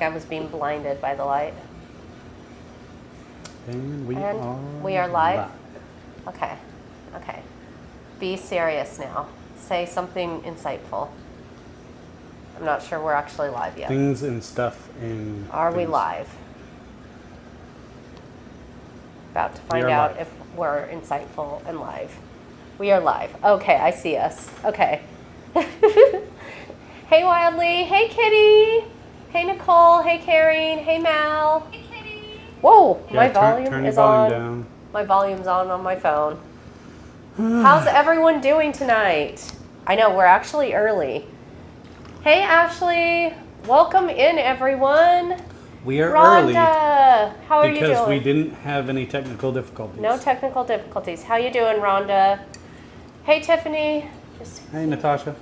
I was being blinded by the light. And we are live. Okay. Be serious now. Say something insightful. I'm not sure we're actually live yet. Things and stuff in. Are we live? About to find out if we're insightful and live. We are live. Okay, I see us. Okay. Hey Wildly. Hey Kitty. Hey Nicole. Hey Karen. Hey Mal. Hey Kitty. Whoa, yeah, my volume is on. Down. My volume's on my phone. How's everyone doing tonight? I know we're actually early. Hey Ashley, welcome in everyone. We are Rhonda, early. How are you doing? Because we didn't have any technical difficulties. No technical difficulties. How you doing, Rhonda? Hey Tiffany. Hey Natasha.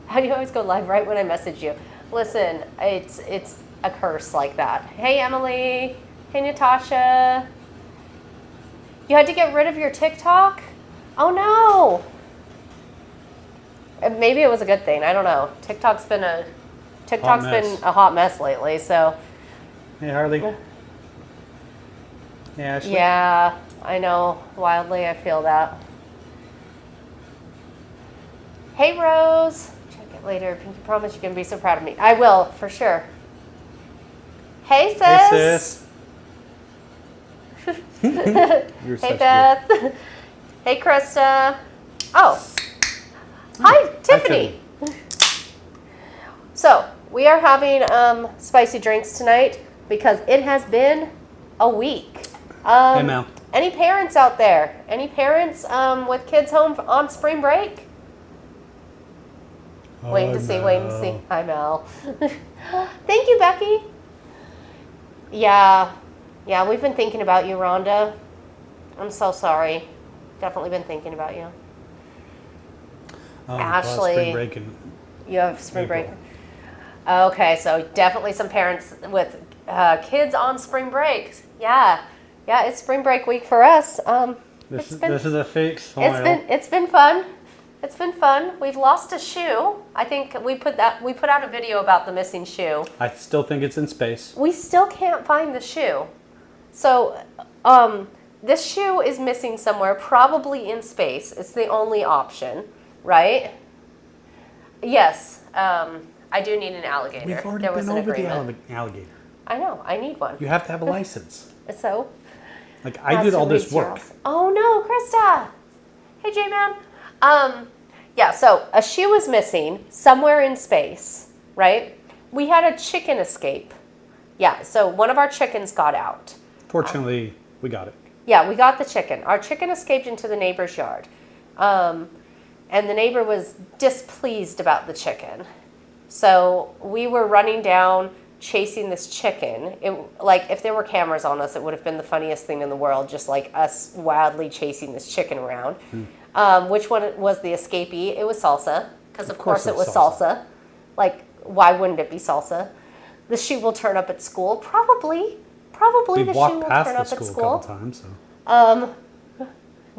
How do you always go live right when I message you? Listen, it's a curse like that. Hey Emily. Hey Natasha. You had to get rid of your TikTok? Oh no. Maybe it was a good thing. I don't know. TikTok's been a hot mess lately. So. Hey Harley. Hey Ashley. Yeah, I know. Wildly, I feel that. Hey Rose. Check it later. Pinky promise you're gonna be so proud of me. I will, for sure. Hey sis. Hey sis. Hey Beth. Cute. Hey Krista. Oh. Hi Tiffany. So we are having spicy drinks tonight because it has been a week. Hey Mel. Any parents out there? Any parents with kids home on spring break? Waiting to see. Hi Mel. Thank you, Becky. Yeah, we've been thinking about you, Rhonda. I'm so sorry. Definitely been thinking about you. Ashley, spring break you have spring break. Okay, so definitely some parents with kids on spring break. Yeah, it's spring break week for us. This is a fake smile. It's been fun. It's been fun. We've lost a shoe. I think we put out a video about the missing shoe. I still think it's in space. We still can't find the shoe. So, this shoe is missing somewhere, probably in space. It's the only option, right? Yes. I do need an alligator. We've already been over the alligator. I know. I need one. You have to have a license. So? Like, I did all this work. Oh, no, Krista. Hey, J-Man. Yeah, so a shoe is missing somewhere in space, right? We had a chicken escape. Yeah, so one of our chickens got out. Fortunately, we got it. Yeah, we got the chicken. Our chicken escaped into the neighbor's yard. And the neighbor was displeased about the chicken. So we were running down, chasing this chicken. If there were cameras on us, it would have been the funniest thing in the world, just like us wildly chasing this chicken around. Which one was the escapee? It was Salsa, because of course it was salsa. Like, why wouldn't it be Salsa? The shoe will turn up at school. Probably the shoe will turn up at school. We've walked past the school a couple times, so.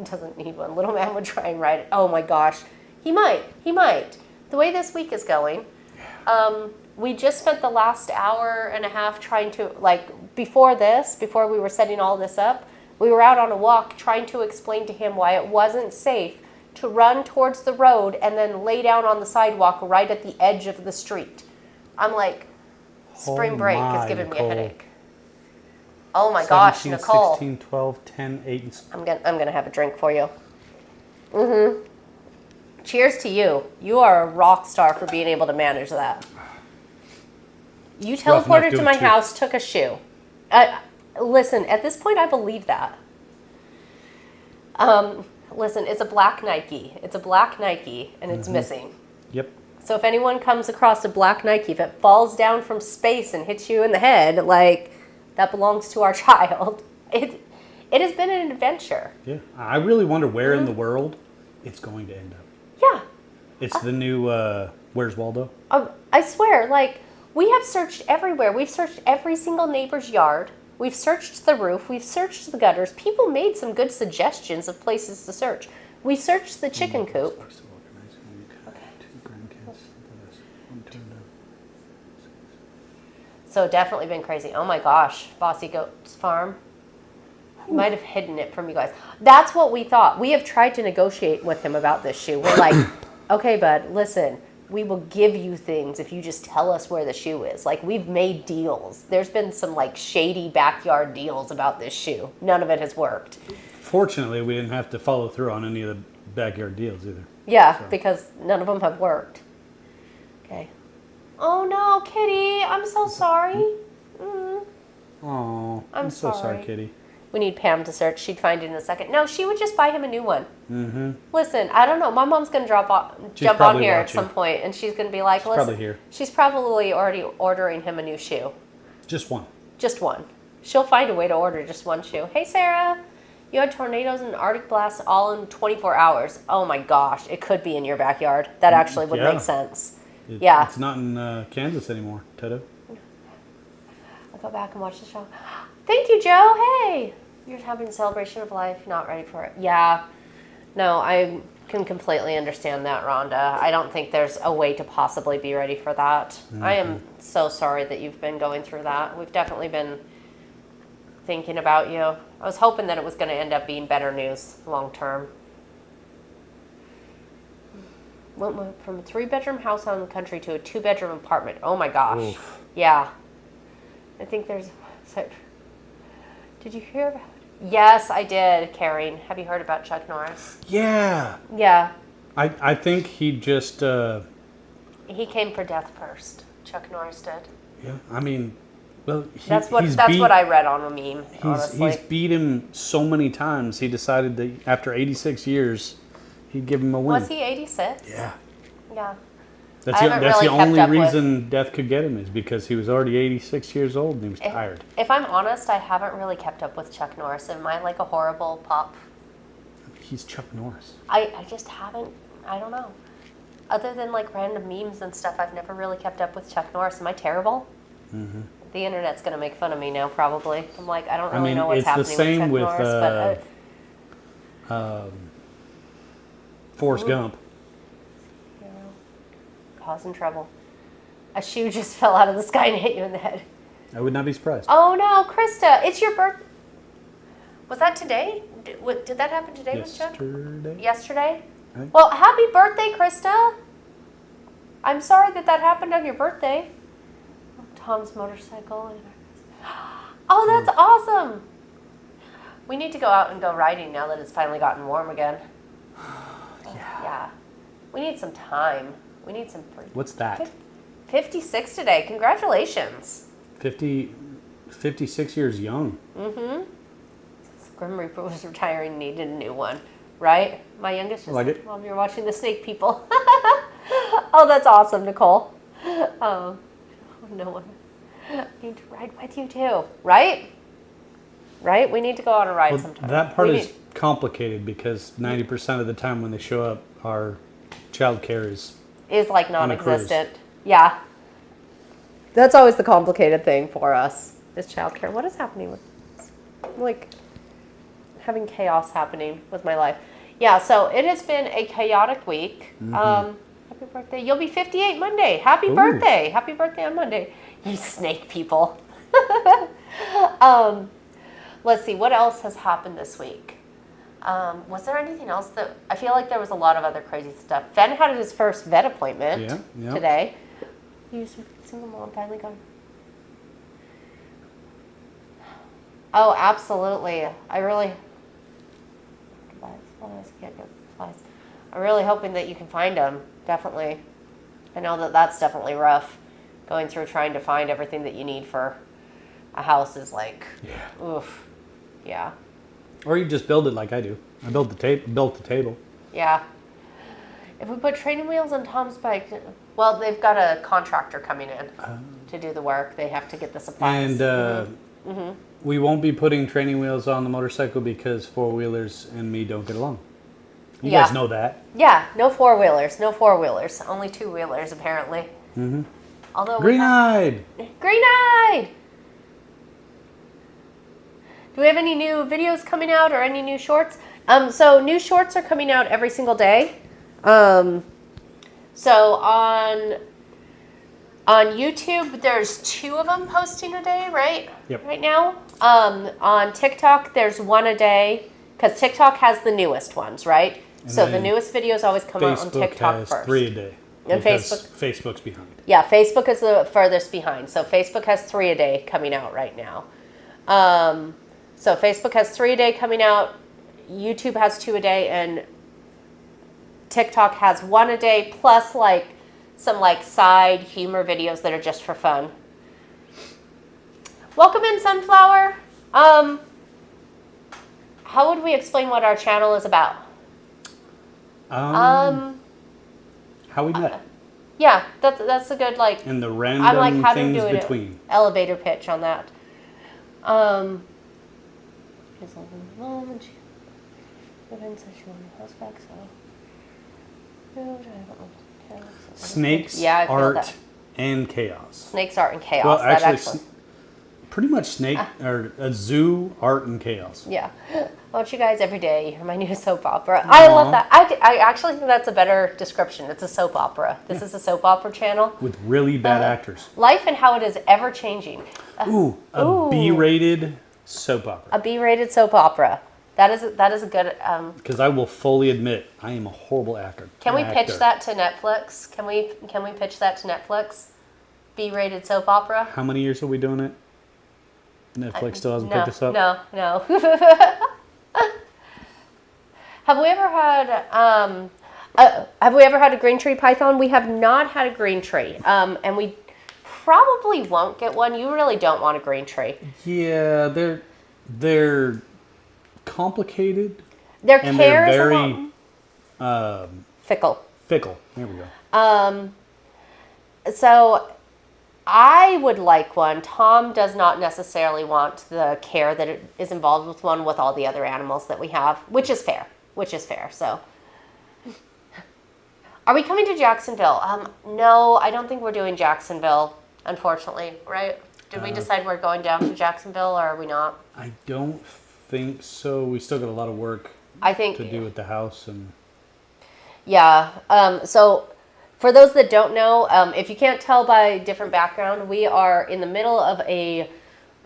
Doesn't need one. Little man would try and ride it. Oh my gosh. He might. The way this week is going, we just spent the last hour and a half trying to, before we were setting all this up, we were out on a walk trying to explain to him why it wasn't safe to run towards the road and then lay down on the sidewalk right at the edge of the street. I'm like, spring break is giving me a headache. Oh my gosh, Nicole. 16, 12, 10, 8. I'm gonna have a drink for you. Cheers to you. You are a rock star for being able to manage that. You teleported to my house, took a shoe. Listen, at this point, I believe that. Listen, it's a black Nike. And it's missing. Yep. So if anyone comes across a black Nike, if it falls down from space and hits you in the head, that belongs to our child. It has been an adventure. Yeah. I really wonder where in the world it's going to end up. Yeah. It's the new Where's Waldo? I swear, we have searched everywhere. We've searched every single neighbor's yard. We've searched the roof. We've searched the gutters. People made some good suggestions of places to search. We searched the chicken coop. So definitely been crazy. Oh my gosh, Bossy Goats Farm. He might have hidden it from you guys. That's what we thought. We have tried to negotiate with him about this shoe. We're like, okay, bud, listen, we will give you things if you just tell us where the shoe is. Like, we've made deals. There's been some like shady backyard deals about this shoe. None of it has worked. Fortunately, we didn't have to follow through on any of the backyard deals either. Yeah, So. because none of them have worked. Okay. Oh no, Kitty, I'm so sorry. Oh, I'm so sorry, sorry. Kitty. We need Pam to search. She'd find it in a second. No, she would just buy him a new one. Mm-hmm. Listen, I don't know. My mom's gonna jump on probably here at watching. some point, and she's gonna be like, "Listen." Probably here. She's probably already ordering him a new shoe. Just one. Just one. She'll find a way to order just one shoe. Hey, Sarah. You had tornadoes and Arctic blasts all in 24 hours. Oh my gosh, it could be in your backyard. That actually would Yeah. make sense. Yeah. It's not in Kansas anymore, Toto. I'll go back and watch the show. Thank you, Joe. Hey. You're having a celebration of life, not ready for it. Yeah. No, I can completely understand that, Rhonda. I don't think there's a way to possibly be ready for that. Mm-hmm. I am so sorry that you've been going through that. We've definitely been thinking about you. I was hoping that it was going to end up being better news long term. Went from a 3-bedroom house out in the country to a 2-bedroom apartment. Oh my gosh. Oof. Yeah. I think there's... Did you hear about... Yes, I did, Karen. Have you heard about Chuck Norris? Yeah. Yeah. I think he just... He came for death first. Chuck Norris did. Yeah, I mean... Well, That's what I read on a meme, honestly. He's beat him so many times, he decided that after 86 years, he'd give him a win. Was he 86? Yeah. Yeah. That's I haven't the really kept only up with- reason death could get him is because he was already 86 years old and he was tired. If I'm honest, I haven't really kept up with Chuck Norris. Am I like a horrible pop? He's Chuck Norris. I just haven't, I don't know. Other than like random memes and stuff, I've never really kept up with Chuck Norris. Am I terrible? Mm-hmm. The internet's going to make fun of me now, probably. I'm like, I don't really I mean, know what's it's the happening same with Chuck with Norris, but... Forrest Gump. you know, causing trouble. A shoe just fell out of the sky and hit you in the head. I would not be surprised. Oh no, Krista, it's your birthday. Was that today? Did that happen today with Chuck? Yesterday? I think- Well, happy birthday, Krista. I'm sorry that happened on your birthday. Tom's motorcycle. Oh, that's awesome. We need to go out and go riding now that it's finally gotten warm again. Yeah. We need some time. We need some free. What's that? 56 today. Congratulations. 56 years young. Mm-hmm. Grim Reaper was retiring and needed a new one. Right? My youngest just Like it. while you're watching the snake people. Oh, that's awesome, Nicole. Oh, no one. I need to ride with you too. Right? Right? We need to go on a ride Well, sometime. that part We is complicated because 90% of the time when they show up, our childcare is is like on a cruise. non-existent. Yeah. That's always the complicated thing for us is childcare. What is happening with this? I'm like having chaos happening with my life. Yeah, so it has been a chaotic week. Happy birthday. You'll be 58 Monday. Happy Ooh. birthday. Happy birthday on Monday. You snake people. Let's see, what else has happened this week? Was there anything else that I feel like there was a lot of other crazy stuff. Ben had his first vet appointment Yeah. today. You single mom finally gone. Oh, absolutely. I'm really hoping that you can find them. Definitely. I know that that's definitely rough. Going through trying to find everything that you need for a house is like, oof. Yeah. Or you just build it like I do. I built the table. Yeah. If we put training wheels on Tom's bike, well, they've got a contractor coming in to do the work. They have to get the supplies. And we won't be putting training wheels on the motorcycle because four-wheelers and me don't get along. You Yeah. guys know that. Yeah, no four-wheelers. Only two-wheelers, apparently. Mm-hmm. Although Green-eyed! Green-eyed! Do we have any new videos coming out or any new shorts? So new shorts are coming out every single day. So on On YouTube, there's 2 of them posting a day, right? Yep. Right now. On TikTok, there's 1 a day because TikTok has the newest ones, right? And So the then newest videos always come out on Facebook TikTok has first. 3 a day. And because Facebook's behind. Yeah, Facebook is the furthest behind. So Facebook has 3 a day coming out right now. So Facebook has 3 a day coming out. YouTube has 2 a day, and TikTok has 1 a day plus like some like side humor videos that are just for fun. Welcome in, Sunflower. How would we explain what our channel is about? How we met. Yeah, that's a good like. And the I'm random like, how do we things do it? between. Elevator pitch on that. She's living alone and she says she wanted a house back, so. Snakes, Yeah, I feel art, that. and chaos. Snakes, art, and chaos. Well, That actually, pretty much snake or a zoo, art, and chaos. Yeah. Watch you guys every day. You're my new soap opera. I love that. I actually think that's a better description. It's a soap opera. This is a soap opera channel. With really bad actors. Life and how it is ever changing. Ooh, a B-rated soap opera. A B-rated soap opera. That is a good. Because I will fully admit, I am a horrible actor. Can we pitch that to Netflix? Can we pitch that to Netflix? B-rated soap opera. How many years are we doing it? Netflix still hasn't picked us up? No. Have we ever had a green tree python? We have not had a green tree. And we probably won't get one. You really don't want a green tree. Yeah, they're complicated. Their and care they're is a very lot fickle. fickle. There we go. So I would like one. Tom does not necessarily want the care that is involved with one with all the other animals that we have, which is fair. So, are we coming to Jacksonville? No, I don't think we're doing Jacksonville, unfortunately, right? Did we decide we're going down to Jacksonville, or are we not? I don't think so. We still got a lot of work I think to do with the house and. Yeah. So for those that don't know, if you can't tell by different background, we are in the middle of a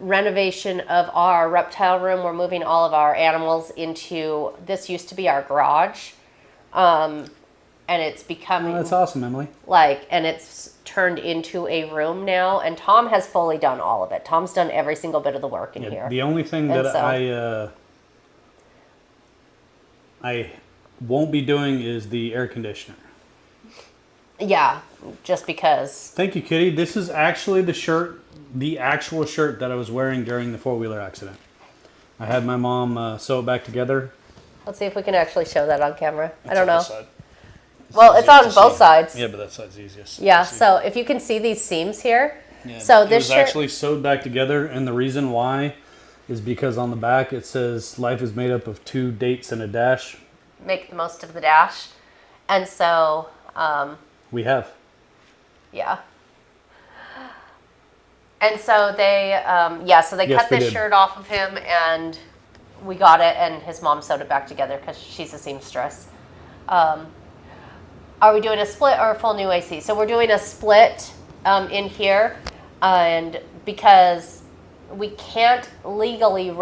renovation of our reptile room. We're moving all of our animals into, this used to be our garage. And it's becoming That's awesome, Emily. and it's turned into a room now. And Tom has fully done all of it. Tom's done every single bit of the work in here. The only thing And that so- I won't be doing is the air conditioner. Yeah, just because. Thank you, Kitty. This is actually the actual shirt that I was wearing during the four-wheeler accident. I had my mom sew it back together. Let's see if we can actually show that on camera. I don't on know. this side. Well, it's on both sides. Yeah, but that side's easiest. Yeah, to see. so if you can see these seams here. Yeah, So it this was shirt, actually sewed back together, and the reason why is because on the back it says life is made up of 2 dates and a dash. make the most of the dash. And so, We have. yeah. And so they, so they Yes, cut we this did. shirt off of him, and we got it, and his mom sewed it back together because she's a seamstress. Are we doing a split or a full new AC? So we're doing a split in here, and because we can't legally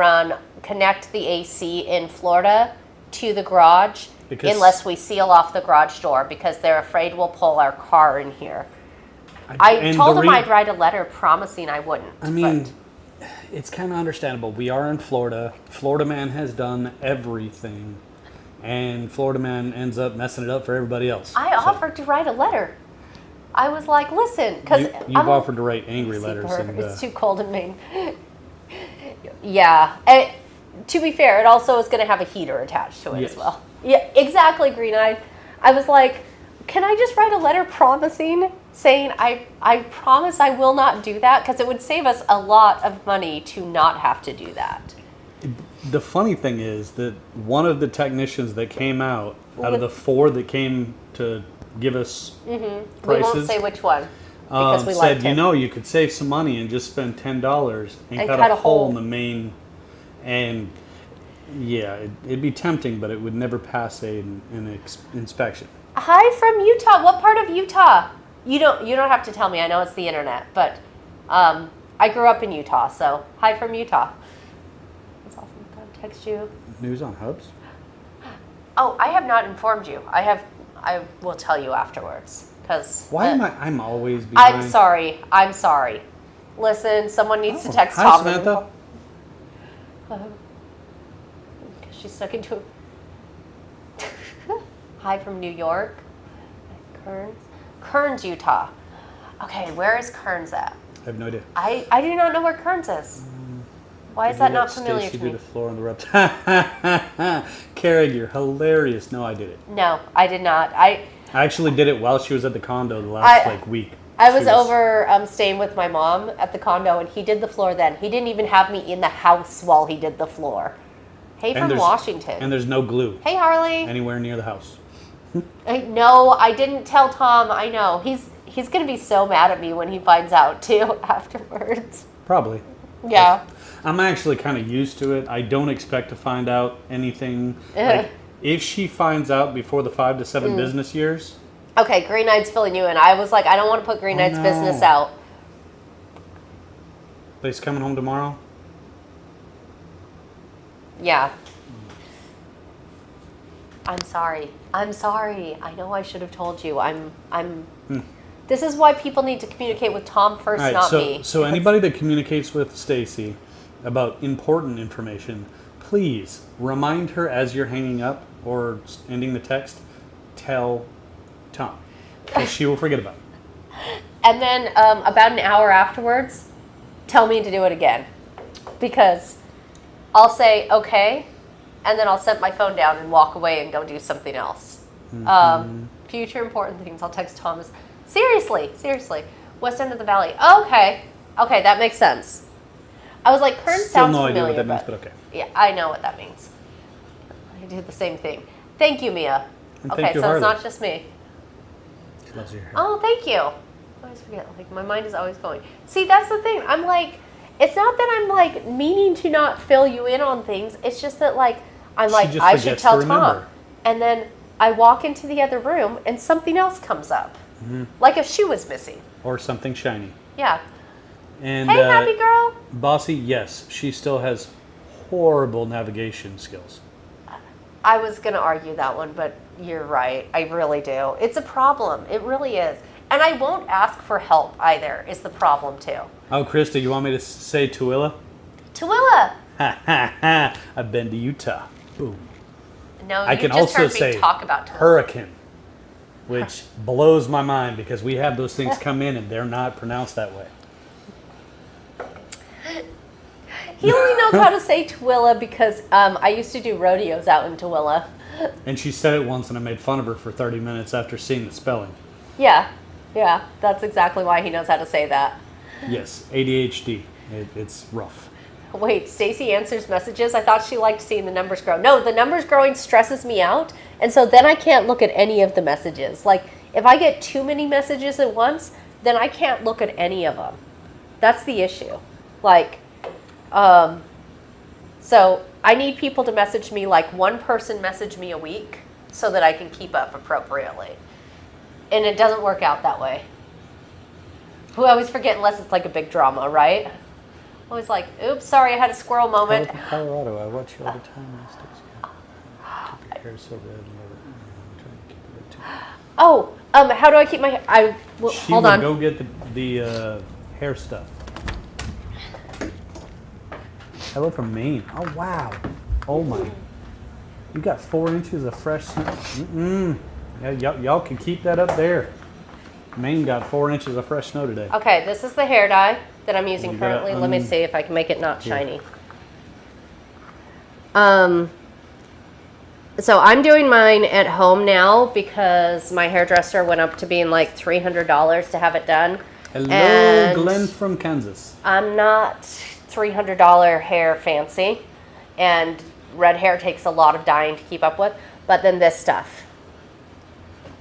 connect the AC in Florida to the garage unless we seal off the garage door because they're afraid we'll pull our car in here. I told them I'd write a letter promising I wouldn't. I mean, it's kind of understandable. We are in Florida. Florida Man has done everything, and Florida Man ends up messing it up for everybody else. I offered to write a letter. I was like, listen, because You've offered to write angry letters. And, it's too cold in Maine. Yeah. To be fair, it also is going to have a heater attached to it Yes. as well. Yeah, exactly, Green-Eyed. I was like, can I just write a letter saying I promise I will not do that? Because it would save us a lot of money to not have to do that. The funny thing is that one of the technicians that came out of the 4 that came to give us prices, We won't say which one because we liked said, him. you could save some money and just spend $10 and cut a hole in the main. And yeah, it'd be tempting, but it would never pass an inspection. Hi from Utah. What part of Utah? You don't have to tell me. I know it's the internet, but I grew up in Utah, so hi from Utah. That's awesome. I'll text you. News on Hubs? Oh, I have not informed you. I will tell you afterwards because. Why am I'm always behind? I'm sorry. Listen, someone needs to text Hi, Tom. Samantha. Because she's stuck into a. Hi from New York. Kearns, Utah. Okay, where is Kearns at? I have no idea. I do not know where Kearns is. Why is that not familiar to me? do the floor on the rep. Carrie, you're hilarious. No, I did it. No, I did not. I actually did it while she was at the condo the last week. I was over staying with my mom at the condo, and he did the floor then. He didn't even have me in the house while he did the floor. Hey, from Washington. And there's no glue. Hey, Harley. Anywhere near the house. No, I didn't tell Tom. I know. He's going to be so mad at me when he finds out, too, afterwards. Probably. Yeah. I'm actually kind of used to it. I don't expect to find out anything. Like, if she finds out before the 5 to 7 business years. Okay, Green Knight's filling you in. I was like, I don't want to put Green Knight's business out. But he's coming home tomorrow? Yeah. I'm sorry. I know I should have told you. This is why people need to communicate with Tom first, not me. So anybody that communicates with Stacy about important information, please remind her as you're hanging up or ending the text, tell Tom, because she will forget about it. And then about an hour afterwards, tell me to do it again. Because I'll say, okay, and then I'll set my phone down and walk away and go do something else. Future important things, I'll text Thomas. Seriously, West End of the Valley. Okay, that makes sense. I was like, Kearns sounds familiar. Still no idea what that means, but okay. Yeah, I know what that means. I do the same thing. Thank you, Mia. And okay, thank you, so Harley. it's not just me. She loves your hair. Oh, thank you. I always forget. Like, my mind is always going. See, that's the thing. I'm like, it's not that I'm like meaning to not fill you in on things. It's just that like I'm like I should tell Tom, and then I walk into the other room and something else comes up, like a shoe was missing or something shiny. Yeah. And hey, happy girl. Bossy, yes, she still has horrible navigation skills. I was gonna argue that one, but you're right. I really do. It's a problem. It really is. And I won't ask for help either, is the problem too. Oh, Krista, you want me to say Tooele? Tooele! Ha ha ha! I've been to Utah. Boom. No, I you can just also heard say me talk about Tooele. hurricane, which blows my mind because we have those things come in and they're not pronounced that way. He only knows how to say Tooele because I used to do rodeos out in Tooele. And she said it once and I made fun of her for 30 minutes after seeing the spelling. Yeah, that's exactly why he knows how to say that. Yes, ADHD. It's rough. Wait, Stacy answers messages? I thought she liked seeing the numbers grow. No, the numbers growing stresses me out, and so then I can't look at any of the messages. Like, if I get too many messages at once, then I can't look at any of them. That's the issue. Like, so I need people to message me, like one person message me a week so that I can keep up appropriately. And it doesn't work out that way. We always forget unless it's like a big drama, right? Always like, oops, sorry, I had a squirrel moment. From Colorado, I watch you all the time. Keep your hair so red. I'm trying to keep it red too. Oh, how do I keep my hair? Hold on. Go get the hair stuff. Hello from Maine. Oh, wow. Oh, my. You got 4 inches of fresh snow. Yeah, y'all can keep that up there. Maine got 4 inches of fresh snow today. Okay, this is the hair dye that I'm using You currently. gotta, Let me see if I can make it not here. shiny. So I'm doing mine at home now because my hairdresser went up to being like $300 to have it done. Hello, And Glenn from Kansas. I'm not $300 hair fancy, and red hair takes a lot of dyeing to keep up with, but then this stuff.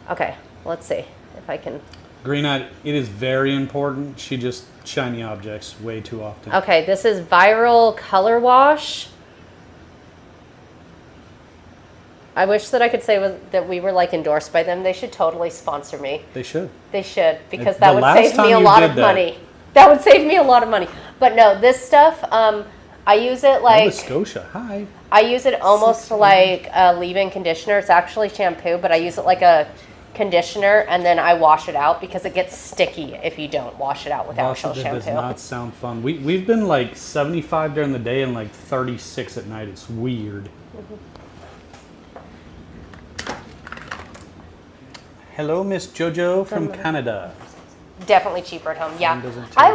Okay, let's see if I can. Green Eyed, it is very important. She just shiny objects way too often. Okay, this is Viral Color Wash. I wish that I could say that we were like endorsed by them. They should totally sponsor me. They should. They should, because The that would last save me time a you lot did of that- money. That would save me a lot of money. But no, this stuff, I use it Nova like, Scotia. Hi. I use it almost like a leave-in conditioner. It's actually shampoo, but I use it like a conditioner, and then I wash it out because it gets sticky if you don't wash it out with actual That does shampoo. not sound fun. We've been like 75 during the day and like 36 at night. It's weird. Hello, Miss Jojo from Canada. Definitely cheaper at home. Yeah, Mine doesn't too. I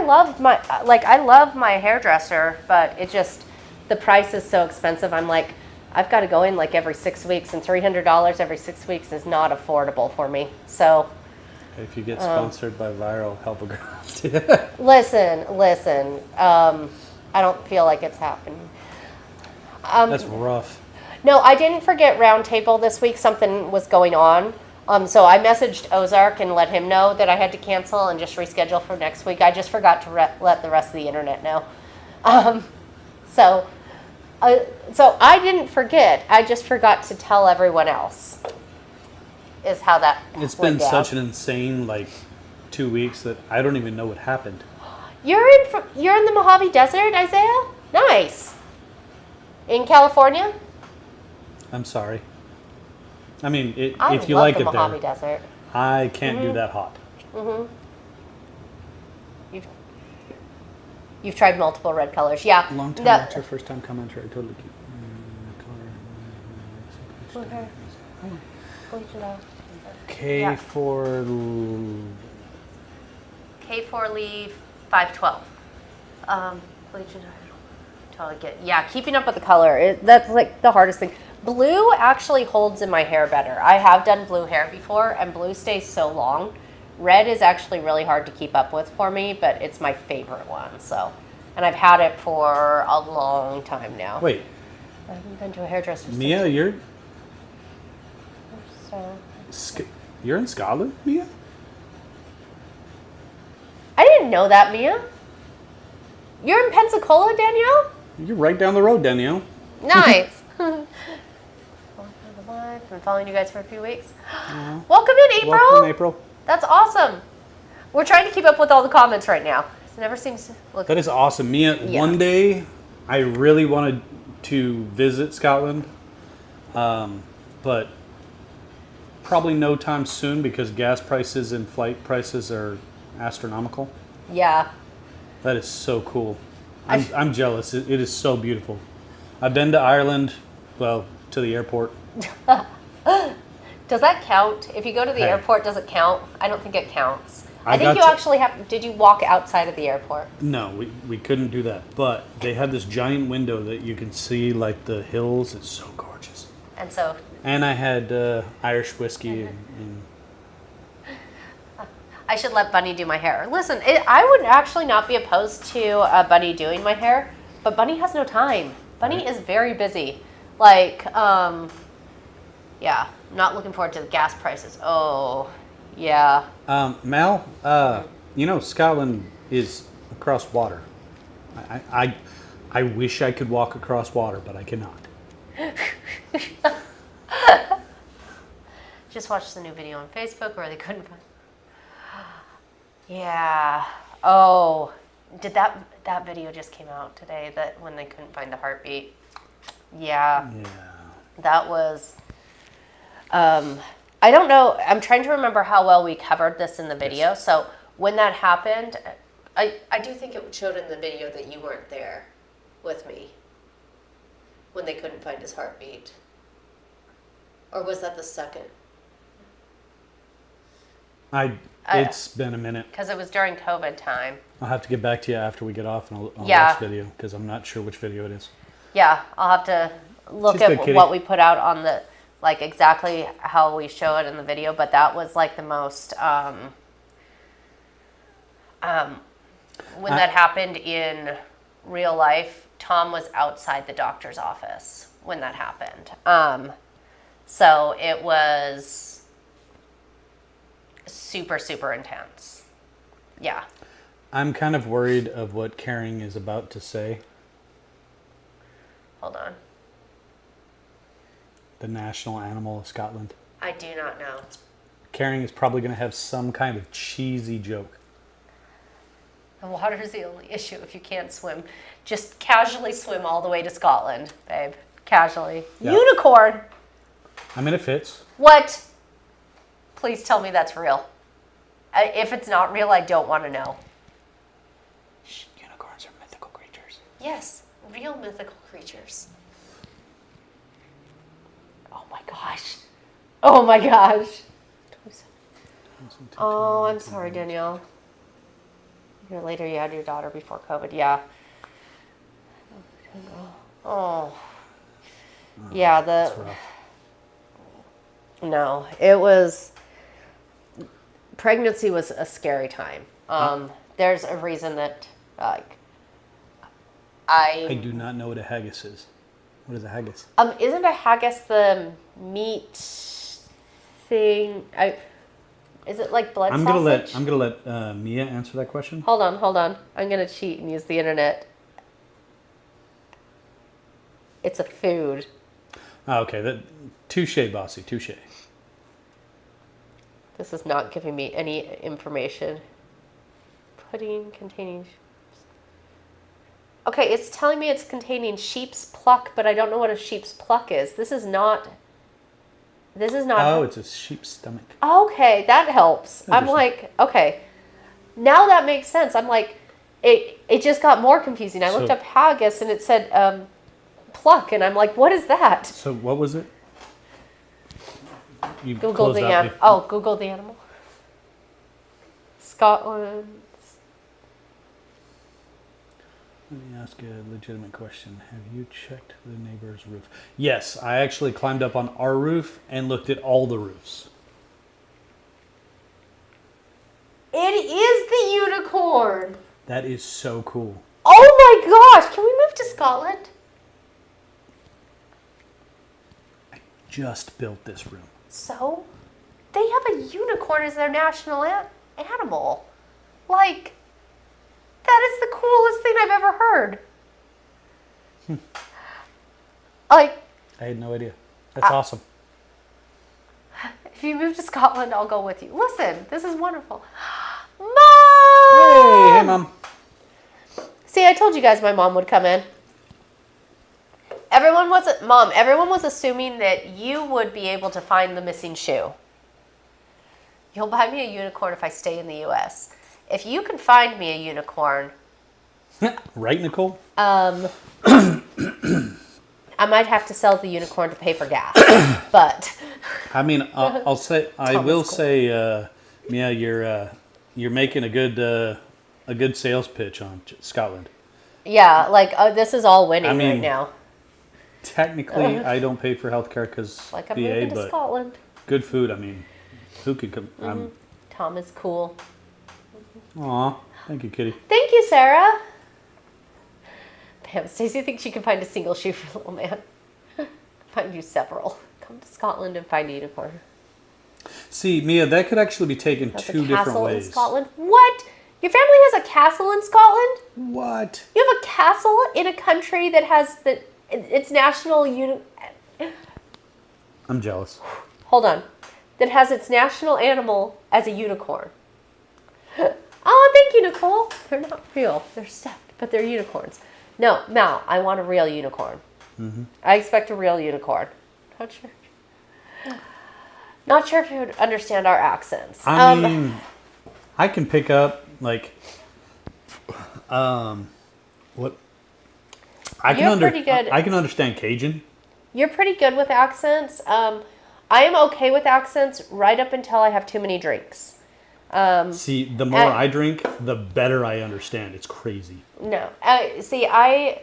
love my hairdresser, but it just, the price is so expensive. I'm like, I've got to go in like every 6 weeks, and $300 every 6 weeks is not affordable for me. So If you get sponsored by Viral, help a girl. listen. I don't feel like it's happening. That's rough. No, I didn't forget Roundtable this week. Something was going on. So I messaged Ozark and let him know that I had to cancel and just reschedule for next week. I just forgot to let the rest of the internet know. So I didn't forget. I just forgot to tell everyone else. Is how that It's went been down. such an insane like 2 weeks that I don't even know what happened. You're in the Mojave Desert, Isaiah? Nice. In California? I'm sorry. I mean, I if you love like the it Mojave there, Desert. I can't do that hot. You've tried multiple red colors, yeah. Long time No- watcher, first time commenter. I totally keep. Okay. Bleach it out. K for K4 leaf 512. Bleach it out. Totally get. Yeah, keeping up with the color. That's like the hardest thing. Blue actually holds in my hair better. I have done blue hair before, and blue stays so long. Red is actually really hard to keep up with for me, but it's my favorite one. So, and I've had it for a long time now. Wait, I haven't been to a hairdresser since. Mia, So. you're in Scotland, Mia? I didn't know that, Mia. You're in Pensacola, Danielle? You're right down the road, Danielle. Nice. Been following you guys for a few weeks. Welcome in, April. Welcome, April. That's awesome. We're trying to keep up with all the comments right now. It never seems to look. That is awesome, Mia. Yeah. One day, I really wanted to visit Scotland, but probably no time soon because gas prices and flight prices are astronomical. Yeah. That is so cool. I'm jealous. It is so beautiful. I've been to Ireland, well, to the airport. Does that count? If you go to the Hey. airport, does it count? I don't think it counts. I I think got you to- actually have. Did you walk outside of the airport? No, we couldn't do that. But they have this giant window that you can see like the hills. It's so gorgeous. And so And I had Irish whiskey and I should let Bunny do my hair. Listen, I would actually not be opposed to Bunny doing my hair, but Bunny has no time. Bunny Right. is very busy. Like, yeah, not looking forward to the gas prices. Oh, yeah. Mal, Scotland is across water. I wish I could walk across water, but I cannot. Just watched the new video on Facebook where they couldn't find. Yeah. Oh, did that video just came out today? That when they couldn't find the heartbeat. Yeah. Yeah. That was. I don't know. I'm trying to remember how well we covered this in the video. So when that happened, I do think it showed in the video that you weren't there with me when they couldn't find his heartbeat. Or was that the second? It's been a minute. Because it was during COVID time. I'll have to get back to you after we get off and I'll Yeah. watch video because I'm not sure which video it is. Yeah, I'll have to look She's at good, kitty. what we put out on the, like exactly how we show it in the video, but that was like the most, when that happened in real life, Tom was outside the doctor's office when that happened. So it was super, super intense. Yeah. I'm kind of worried of what Caring is about to say. Hold on. The national animal of Scotland. I do not know. Carrying is probably going to have some kind of cheesy joke. The water is the only issue if you can't swim. Just casually swim all the way to Scotland, babe. Casually. Yeah. Unicorn! I mean, it fits. What? Please tell me that's real. If it's not real, I don't want to know. Shh, unicorns are mythical creatures. Yes, real mythical creatures. Oh my gosh. Oh my gosh. Oh, I'm sorry, Danielle. A year later, you had your daughter before COVID. Yeah. Oh. Yeah, That's rough. no, it was, pregnancy was a scary time. There's a reason that, like, I do not know what a haggis is. What is a haggis? Isn't a haggis the meat thing? Is it like blood sausage? I'm gonna let Mia answer that question. Hold on. I'm gonna cheat and use the internet. It's a food. Oh, okay, touche, bossy, touche. This is not giving me any information. Pudding containing. Okay, it's telling me it's containing sheep's pluck, but I don't know what a sheep's pluck is. This is not. Oh, it's a sheep's stomach. Okay, that helps. I'm Interesting. like, okay, now that makes sense. I'm like, it just got more confusing. I looked So- up haggis and it said pluck, and I'm like, what is that? So what was it? You Google closed the out animal. Oh, Google the animal. Scotland. Let me ask a legitimate question. Have you checked the neighbor's roof? Yes, I actually climbed up on our roof and looked at all the roofs. It is the unicorn. That is so cool. Oh my gosh! Can we move to Scotland? Just built this room. So, they have a unicorn as their national animal. Like, that is the coolest thing I've ever heard. Like, I had no idea. That's awesome. if you move to Scotland, I'll go with you. Listen, this is wonderful. Mom! Hey, Mom. See, I told you guys my mom would come in. Everyone was assuming that you would be able to find the missing shoe. You'll buy me a unicorn if I stay in the U.S. If you can find me a unicorn, Right, Nicole? I might have to sell the unicorn to pay for gas. But I mean, I'll say, I Tom will is cool. say, Mia, you're making a good sales pitch on Scotland. yeah, like this is all winning I mean, right now. Technically, I don't pay for healthcare because Like I'm VA, moving to but Scotland. good food. I mean, who could come? Tom is cool. Aw, thank you, Kitty. Thank you, Sarah. Pam, Stacey thinks she can find a single shoe for little man. Find you several. Come to Scotland and find a unicorn. See, Mia, that could actually be taken That's two a different castle in ways. Scotland. What? Your family has a castle in Scotland? What? You have a castle in a country that has its national I'm jealous. Hold on. That has its national animal as a unicorn. Oh, thank you, Nicole. They're not real. They're stuffed, but they're unicorns. No, Mal, I want a real unicorn. I expect a real unicorn. Not sure. Not sure if you would understand our accents. I mean, I can pick up like, what? You're pretty good. I can understand Cajun. You're pretty good with accents. I am okay with accents right up until I have too many drinks. See, the more I drink, the better I understand. It's crazy. No. See, I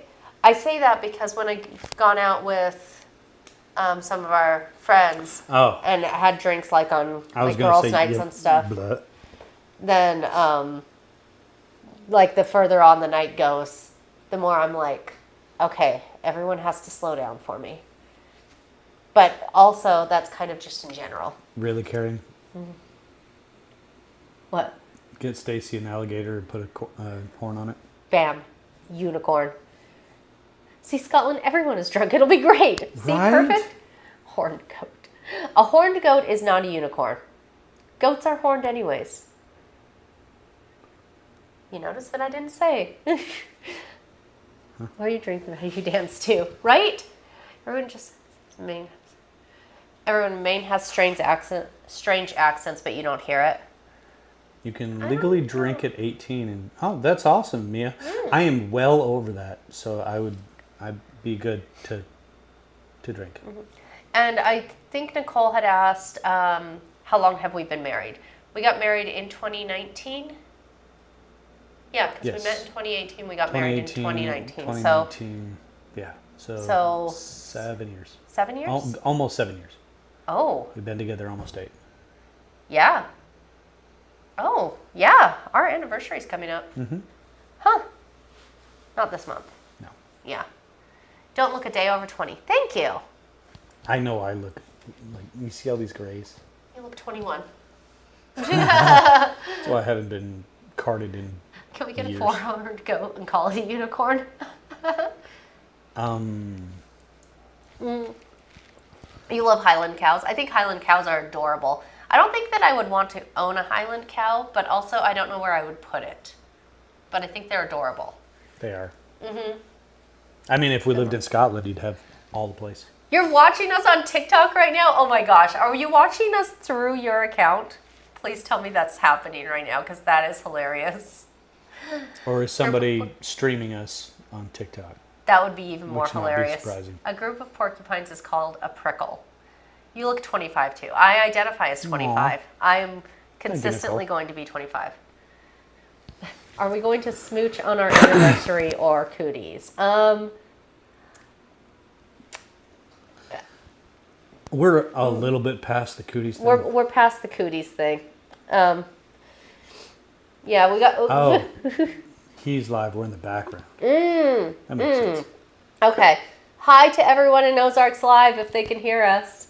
say that because when I've gone out with some of our friends Oh, and had drinks like on I was like gonna girls' say nights yeah, and stuff, blah. then like the further on the night goes, the more I'm like, okay, everyone has to slow down for me. But also, that's kind of just in general. Really, Carrie? What? Get Stacy an alligator and put a horn on it. Bam. Unicorn. See, Scotland, everyone is drunk. It'll be great. See, Right? perfect. Horned goat. A horned goat is not a unicorn. Goats are horned anyways. You notice that I didn't say. Or you drink them, you dance too, right? Everyone in Maine has strange accents, but you don't hear it. You can legally drink at 18, and oh, that's awesome, Mia. I am well over that, so I'd be good to drink. And I think Nicole had asked, how long have we been married? We got married in 2019. Yeah, because we met in 2018. We got married in 2019. 2019. Yeah. So 7 years. 7 years? Almost 7 years. Oh. We've been together almost 8. Yeah. Oh, yeah. Our anniversary's coming up. Mm-hmm. Huh. Not this month. No. Yeah. Don't look a day over 20. Thank you. I know I look like, you see all these grays? You look 21. That's why I haven't been carded in Can we get years. a 4-horned goat and call it a unicorn? You love Highland cows. I think Highland cows are adorable. I don't think that I would want to own a Highland cow, but also I don't know where I would put it. But I think they're adorable. They are. Mm-hmm. I mean, if we lived in Scotland, you'd have all the place. You're watching us on TikTok right now? Oh my gosh. Are you watching us through your account? Please tell me that's happening right now, because that is hilarious. Or is somebody streaming us on TikTok? That would be even more Which might be hilarious. surprising. A group of porcupines is called a prickle. You look 25 too. I identify as 25. I am consistently going to be 25. Are we going to smooch on our anniversary or cooties? We're a little bit past the cooties thing. We're past the cooties thing. Yeah, we got. Oh, he's live. We're in the background. That makes sense. Okay. Hi to everyone in Ozarks Live if they can hear us.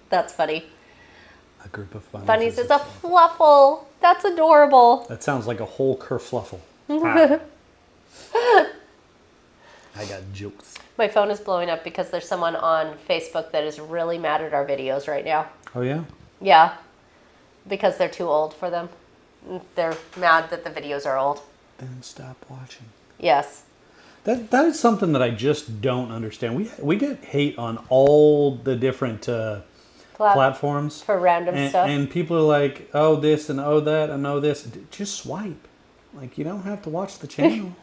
That's funny. A group of bunnies. Bunnies is a fluffle. That's adorable. That sounds like a whole kerfluffle. I got jokes. My phone is blowing up because there's someone on Facebook that is really mad at our videos right now. Oh, yeah? Yeah. Because they're too old for them. They're mad that the videos are old. Then stop watching. Yes. That is something that I just don't understand. We get hate on all the different platforms. For random stuff. And people are like, oh, this and oh, that and oh, this. Just swipe. Like, you don't have to watch the channel.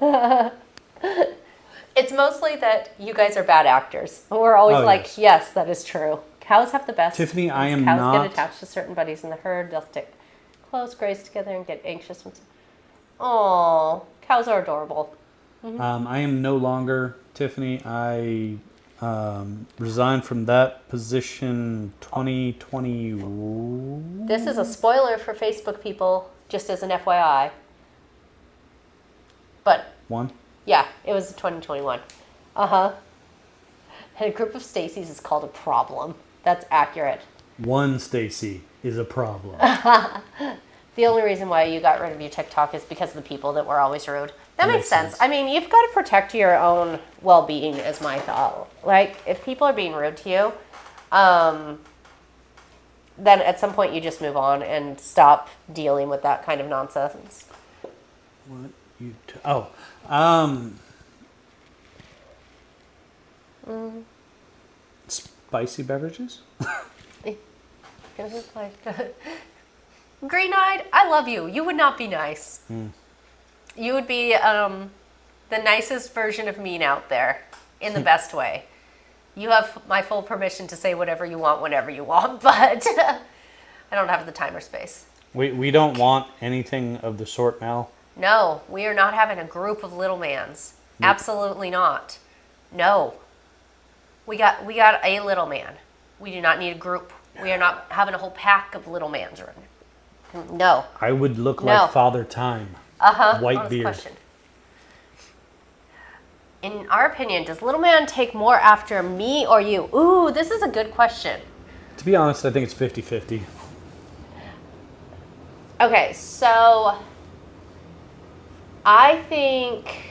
It's mostly that you guys are bad actors. We're always yes, that is true. Cows have the best. Tiffany, I am cows not. get attached to certain buddies in the herd. They'll stick close, graze together, and get anxious. Oh, cows are adorable. Mm-hmm. I am no longer Tiffany. I resigned from that position 2020. This is a spoiler for Facebook people, just as an FYI. But One. yeah, it was 2021. And a group of Stacy's is called a problem. That's accurate. One Stacy is a problem. The only reason why you got rid of your TikTok is because of the people that were always rude. That makes sense. I mean, you've got to protect your own well-being, is my thought. Like, if people are being rude to you, then at some point you just move on and stop dealing with that kind of nonsense. What you? Spicy beverages. Green-eyed, I love you. You would not be nice. You would be the nicest version of mean out there in the best way. You have my full permission to say whatever you want whenever you want, but I don't have the time or space. We don't want anything of the sort, Mal. No, we are not having a group of little mans. Nope. Absolutely not. No. We got a little man. We do not need a group. We are not having a whole pack of little mans. No. I would look like Father Time. White Honest beard. Question. In our opinion, does little man take more after me or you? Ooh, this is a good question. To be honest, I think it's 50-50. Okay, so I think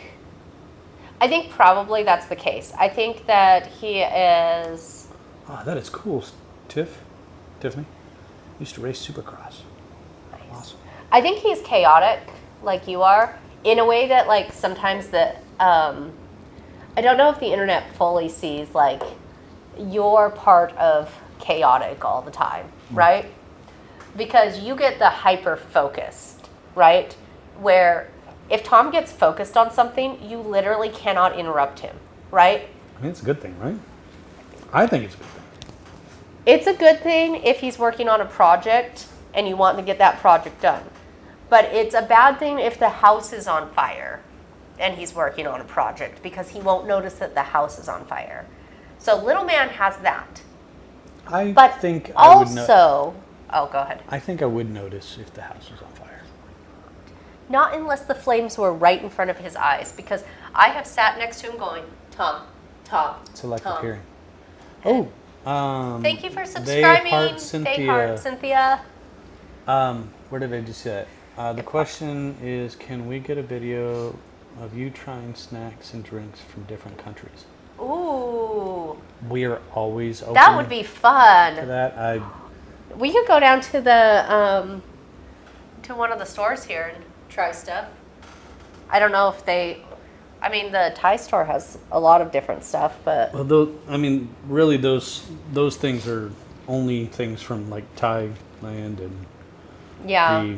I think probably that's the case. I think that he is. Oh, that is cool, Tiffany. Used to race Supercross. Awesome. I think he's chaotic, like you are, in a way that like sometimes I don't know if the internet fully sees like you're part of chaotic all the time, right? Because you get the hyper focused, right? Where if Tom gets focused on something, you literally cannot interrupt him, right? I mean, it's a good thing, right? I think it's a good thing. It's a good thing if he's working on a project and you want to get that project done. But it's a bad thing if the house is on fire and he's working on a project because he won't notice that the house is on fire. So little man has that. But think also, oh, go ahead. I think I would notice if the house was on fire. Not unless the flames were right in front of his eyes, because I have sat next to him going, Tom, Selective Tom. hearing. Thank you for They subscribing. heart Cynthia. They heart Cynthia. Where did I just say it? The question is, can we get a video of you trying snacks and drinks from different countries? Ooh, We are always open that would be to fun. that. We could go down to the to one of the stores here and try stuff. I don't know if they. I mean, the Thai store has a lot of different stuff, but Well, really, those things are only things from like Thailand, and yeah.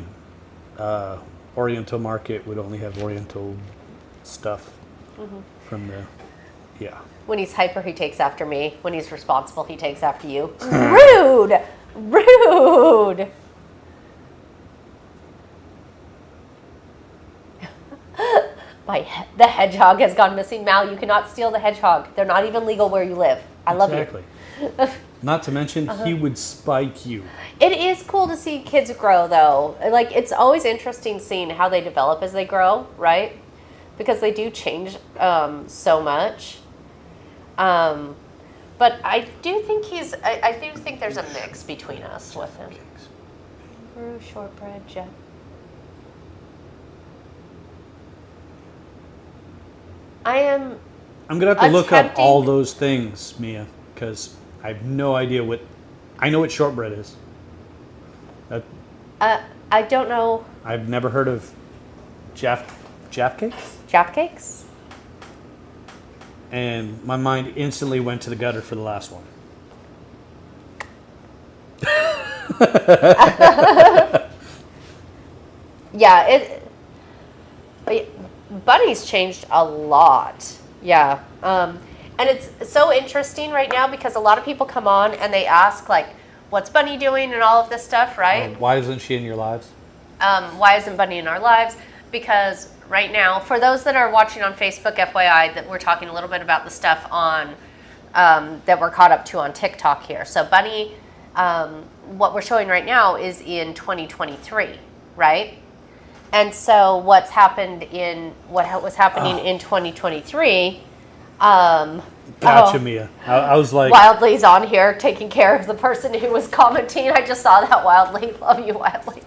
the Oriental market would only have Oriental stuff from the. Yeah. When he's hyper, he takes after me. When he's responsible, he takes after you. Rude! Rude! The hedgehog has gone missing. Mal, you cannot steal the hedgehog. They're not even legal where you live. I love Exactly. you. Not to mention, he would spike you. It is cool to see kids grow, though. Like, it's always interesting seeing how they develop as they grow, right? Because they do change so much. But I do think I do think there's a mix between us with him. Brew shortbread, Jeff. I'm gonna have to look up attempting- all those things, Mia, because I have no idea what. I know what shortbread is. That I don't know. I've never heard of Jaffa cakes, Jaffa cakes? and my mind instantly went to the gutter for the last one. Yeah, Bunny's changed a lot. Yeah. And it's so interesting right now because a lot of people come on and they ask, like, what's Bunny doing and all of this stuff, right? Why isn't she in your lives? Why isn't Bunny in our lives? Because right now, for those that are watching on Facebook, FYI, that we're talking a little bit about the stuff on that we're caught up to on TikTok here. So Bunny, what we're showing right now is in 2023, right? And so what was happening in 2023? Gotcha, Mia. I was like, Wildly's on here taking care of the person who was commenting. I just saw that, Wildly. Love you, Wildly.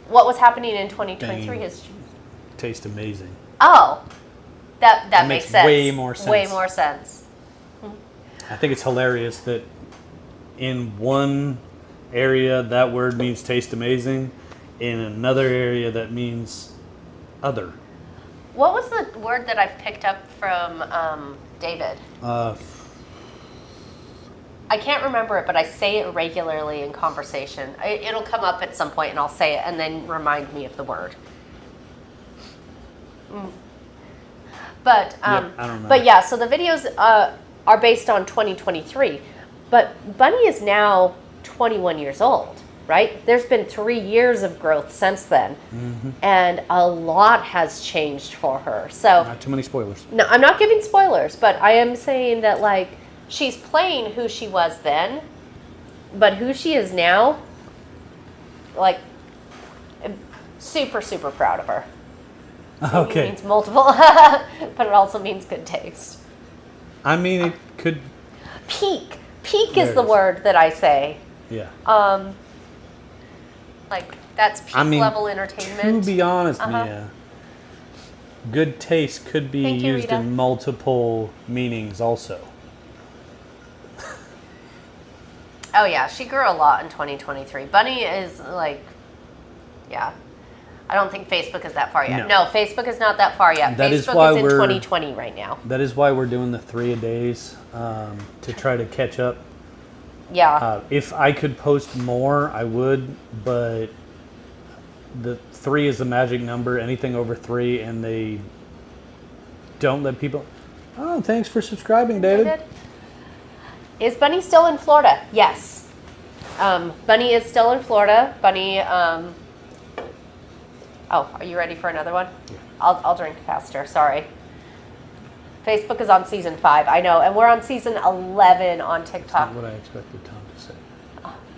What was happening in 2023 Dang. is... tastes amazing. Oh, that makes sense. way more sense. Way more sense. I think it's hilarious that in one area that word means taste amazing, in another area that means other. What was the word that I've picked up from David? I can't remember it, but I say it regularly in conversation. It'll come up at some point, and I'll say it, and then remind me of the word. But I don't remember. But yeah, so the videos are based on 2023, but Bunny is now 21 years old, right? There's been 3 years of growth since then, and a lot has changed for her. So Not too many spoilers. no, I'm not giving spoilers, but I am saying that, like, she's playing who she was then, but who she is now, like, I'm super, super proud of her. It Okay. means multiple, but it also means good taste. I mean, it could. Peak. Peak There is it the is. word that I say. Yeah. Like, that's peak I mean, level To entertainment. be honest, Uh-huh. Mia, good taste could be Thank you, used Rita. in multiple meanings also. Oh yeah, she grew a lot in 2023. Bunny is like, yeah. I don't think Facebook is that far yet. No, Facebook is not that far yet. That is Facebook why is in we're- 2020 right now. That is why we're doing the 3-a-days to try to catch up. Yeah. If I could post more, I would, but the 3 is the magic number. Anything over 3, and they don't let people. Oh, thanks for subscribing, David. Is Bunny still in Florida? Yes. Bunny is still in Florida. Bunny. Oh, are you ready for another one? Yeah. I'll drink faster. Sorry. Facebook is on season 5. I know, and we're on season 11 on TikTok. Not what I expected Tom to say.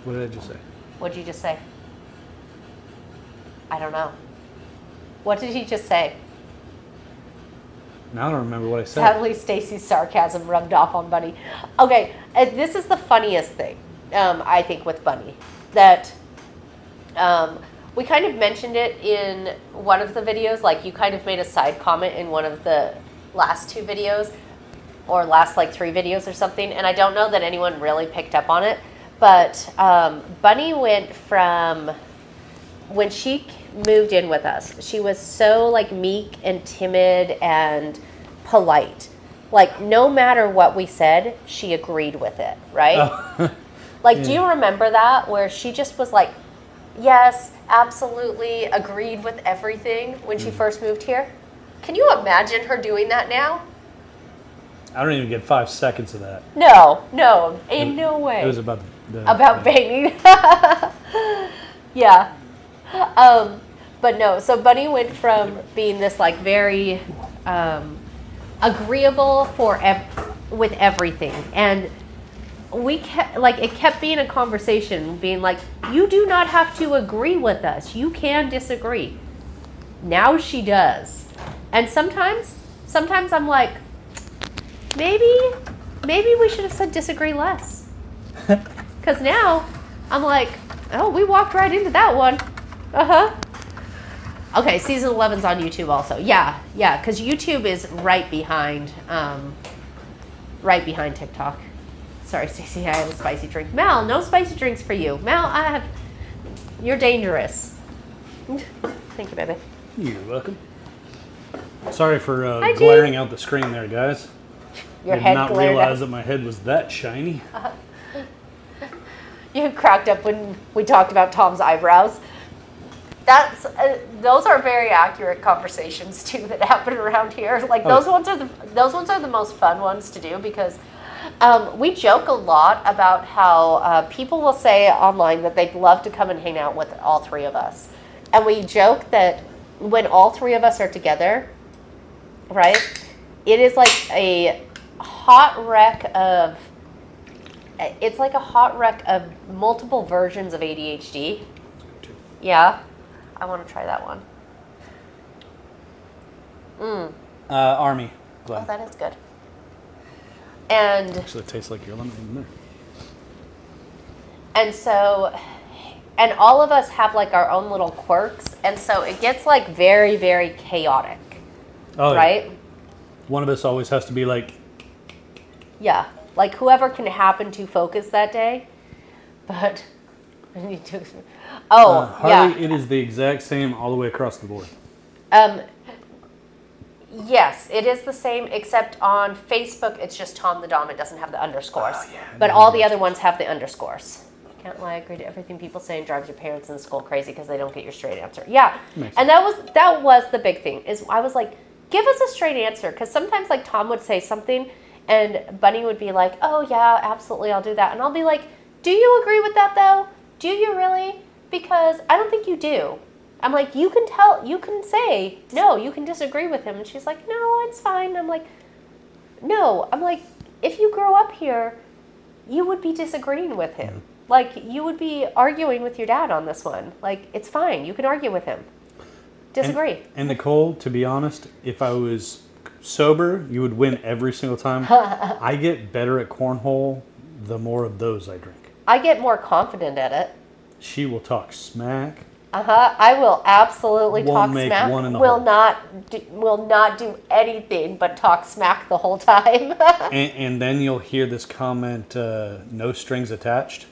What did I just say? What'd you just say? I don't know. What did he just say? Now I don't remember what I said. Sadly, Stacy's sarcasm rubbed off on Bunny. Okay, this is the funniest thing, I think, with Bunny. That we kind of mentioned it in one of the videos. Like, you kind of made a side comment in one of the last 2 videos, or last, 3 videos or something. And I don't know that anyone really picked up on it. But Bunny went from, when she moved in with us, she was so meek and timid and polite. No matter what we said, she agreed with it, right? Oh. Do you remember that, where she just was like, yes, absolutely, agreed with everything when she first moved here? Can you imagine her doing that now? I don't even get 5 seconds of that. No, in no way. It was about About banging. Yeah. But no, so Bunny went from being this very agreeable with everything, and we kept it kept being a conversation, being you do not have to agree with us, you can disagree. Now she does, and sometimes I'm like, maybe we should have said disagree less, because now I'm like, oh, we walked right into that one. Okay, season 11's on YouTube also. Yeah, because YouTube is right behind TikTok. Sorry, Stacey, I have a spicy drink. Mal, no spicy drinks for you. Mal, you're dangerous. Thank you, baby. You're welcome. Sorry for Hi, G. glaring out the screen there, guys. Your I did head not glared realize out. that my head was that shiny. You cracked up when we talked about Tom's eyebrows. Those are very accurate conversations too that happen around here. Those ones are the most fun ones to do, because we joke a lot about how people will say online that they'd love to come and hang out with all 3 of us, and we joke that when all 3 of us are together, right? It is a hot wreck of. It's like a hot wreck of multiple versions of ADHD. Yeah. I want to try that one. Army. Oh, Glad. that is good. And Actually, it tastes like your lemonade there. and so, and all of us have our own little quirks, and so it gets very, very chaotic, Oh, right? Yeah. One of us always has to be Yeah, whoever can happen to focus that day, but I need to. Oh, Harley, yeah. it is the exact same all the way across the board. Yes, it is the same, except on Facebook, it's just Tom the Dom. It doesn't have the underscores. Oh, yeah, But no all the other ones have the underscores. Can't lie, I agree to everything people say, and drives your parents in school crazy because they don't get your straight answer. Yeah, Makes and that was the big thing, is I was like, give us a straight answer. Because sometimes Tom would say something, and Bunny would be like, oh yeah, absolutely, I'll do that. And I'll be like, do you agree with that though? Do you really? Because I don't think you do. I'm like, you can say, no, you can disagree with him. And she's like, no, it's fine. I'm like, no. I'm like, if you grow up here, you would be disagreeing with him. You would be arguing with your dad on this one. It's fine. You can argue with him. Disagree. And Nicole, to be honest, if I was sober, you would win every single time. I get better at cornhole the more of those I drink. I get more confident at it. She will talk smack. I will absolutely Won't talk make smack. one in the Will hole. not do anything but talk smack the whole time. And then you'll hear this comment, no strings attached,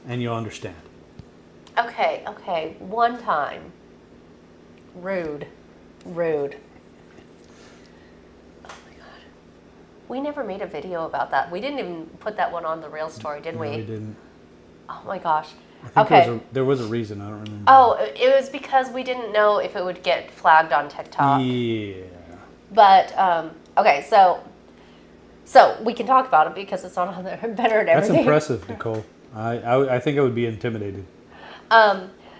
and you'll understand. Okay. One time. Rude. Oh my god. We never made a video about that. We didn't even put that one on the real story, did No, we? we didn't. Oh my gosh. I think Okay. there was a reason, I don't remember. Oh, it was because we didn't know if it would get flagged on TikTok. Yeah. But okay, so we can talk about it because it's not on there. Better at That's everything. impressive, Nicole. I think I would be intimidated.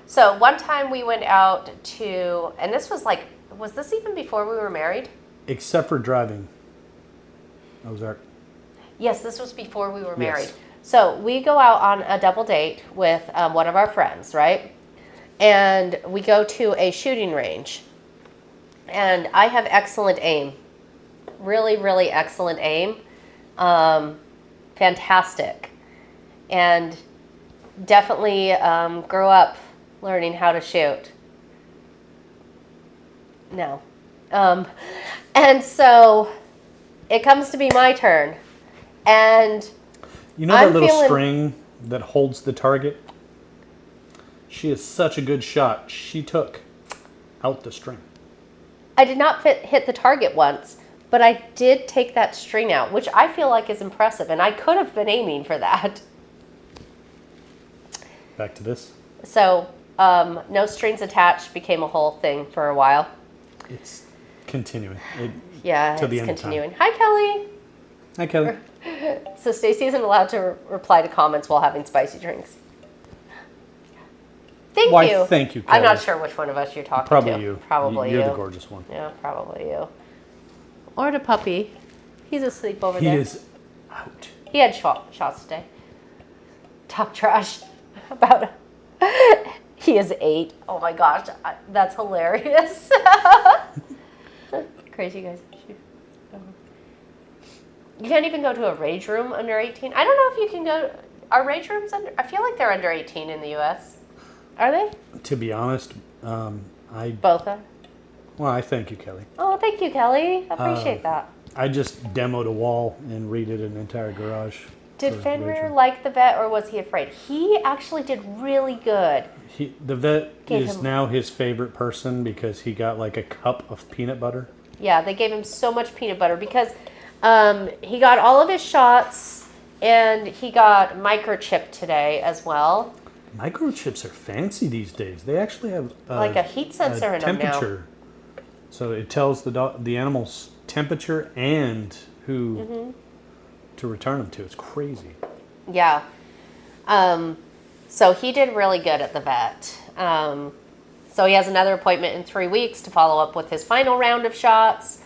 So one time we went out to, and this was like, was this even before we were married? Except for driving. Ozark. Yes, this was before we were Yes. married. So we go out on a double date with one of our friends, right? And we go to a shooting range. And I have excellent aim. Really, really excellent aim. Fantastic. And definitely grew up learning how to shoot. No. And so it comes to be my turn. And You know that I'm little feeling- string that holds the target? She is such a good shot. She took out the string. I did not hit the target once, but I did take that string out, which I feel like is impressive, and I could have been aiming for that. Back to this. So, no strings attached became a whole thing for a while. It's continuing. Yeah, Till the it's end of time. continuing. Hi, Kelly. Hi, Kelly. So Stacy isn't allowed to reply to comments while having spicy drinks. Thank Why, you. thank you, I'm not Kelly. sure which one of us you're talking Probably to. you. Probably You're you. the gorgeous one. Yeah, probably you. Or the puppy. He's asleep over He there. is out. He had shots today. Talk trash about. He is 8. Oh my gosh, that's hilarious. Crazy guys. You can't even go to a rage room under 18. I don't know if you can go. Are rage rooms under? I feel like they're under 18 in the U.S. Are they? To be honest, Both are. well, I thank you, Kelly. Oh, thank you, Kelly. I appreciate that. I just demoed a wall and redid an entire garage. Did for Fenrir Rachel. like the vet, or was he afraid? He actually did really good. The vet Gave is him- now his favorite person because he got like a cup of peanut butter. Yeah, they gave him so much peanut butter because he got all of his shots and he got microchipped today as well. Microchips are fancy these days. They actually have Like a heat sensor in them now. temperature, so it tells the animal's temperature and who Mm-hmm. to return them to. It's crazy. Yeah. So he did really good at the vet. So he has another appointment in 3 weeks to follow up with his final round of shots.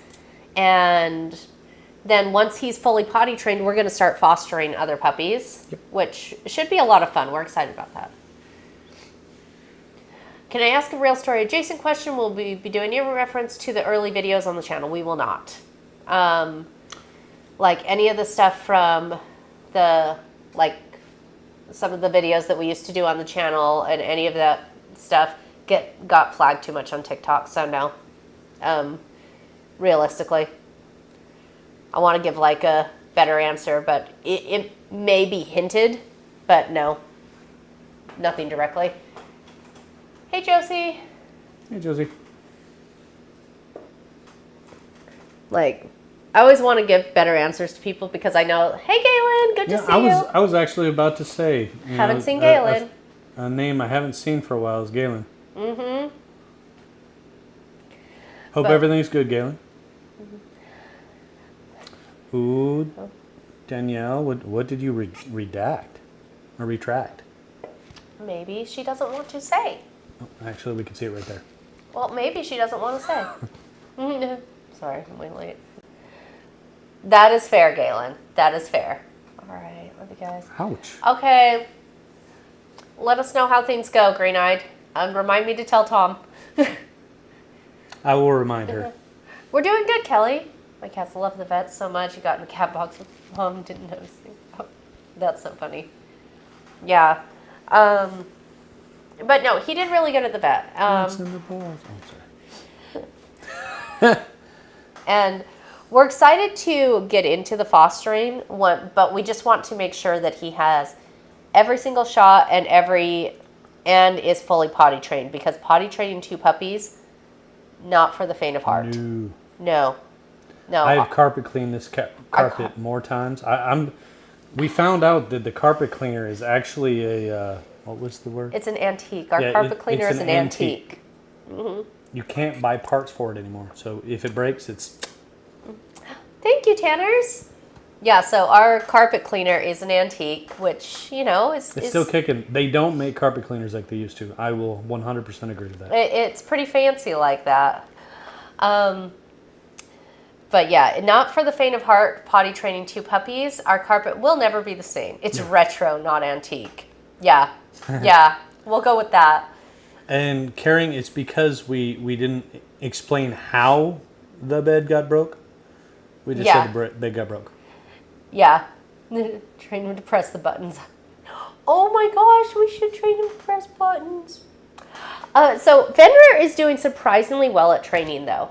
And then once he's fully potty trained, we're going to start fostering other puppies, which should be a lot of fun. We're excited about that. Can I ask a real story adjacent question? Will we be doing any reference to the early videos on the channel? We will not. Like any of the stuff from some of the videos that we used to do on the channel and any of that stuff got flagged too much on TikTok. So no, realistically, I want to give like a better answer, but it may be hinted, but no, nothing directly. Hey, Josie. Hey, Josie. Like, I always want to give better answers to people because I know, hey, Galen, good to see you. I was actually about to say. Haven't seen Galen. A name I haven't seen for a while is Galen. Mm-hmm. Hope But- everything's good, Galen. Ooh, Danielle, what did you redact or retract? Maybe she doesn't want to say. Oh, actually, we can see it right there. Well, maybe she doesn't want to say. Sorry, I'm way late. That is fair, Galen. That is fair. All right, love you guys. Ouch. Okay, let us know how things go, Green-Eyed. Remind me to tell Tom. I will remind her. We're doing good, Kelly. My cats love the vet so much. He got in the cat box with Mom, didn't notice. Oh, that's so funny. Yeah. But no, he did really good at the vet. It's in the balls. Oh, sorry. And we're excited to get into the fostering one, but we just want to make sure that he has every single shot and is fully potty trained, because potty training 2 puppies, not for the faint of heart. No. No. I've carpet cleaned this carpet more times. We found out that the carpet cleaner is actually a what was the word? It's an antique. Our carpet cleaner is an antique. You can't buy parts for it anymore. So if it breaks, it's... Thank you, Tanners. Yeah, so our carpet cleaner is an antique, which, is... It's still kicking. They don't make carpet cleaners like they used to. I will 100% agree with that. It's pretty fancy like that. But yeah, not for the faint of heart, potty training 2 puppies. Our carpet will never be the same. It's retro, not antique. Yeah. Yeah, we'll go with that. And carrying, it's because we didn't explain how the bed got broke. We just said the bed got broke. Yeah. Train him to press the buttons. Oh my gosh, we should train him to press buttons. So Fenrir is doing surprisingly well at training, though.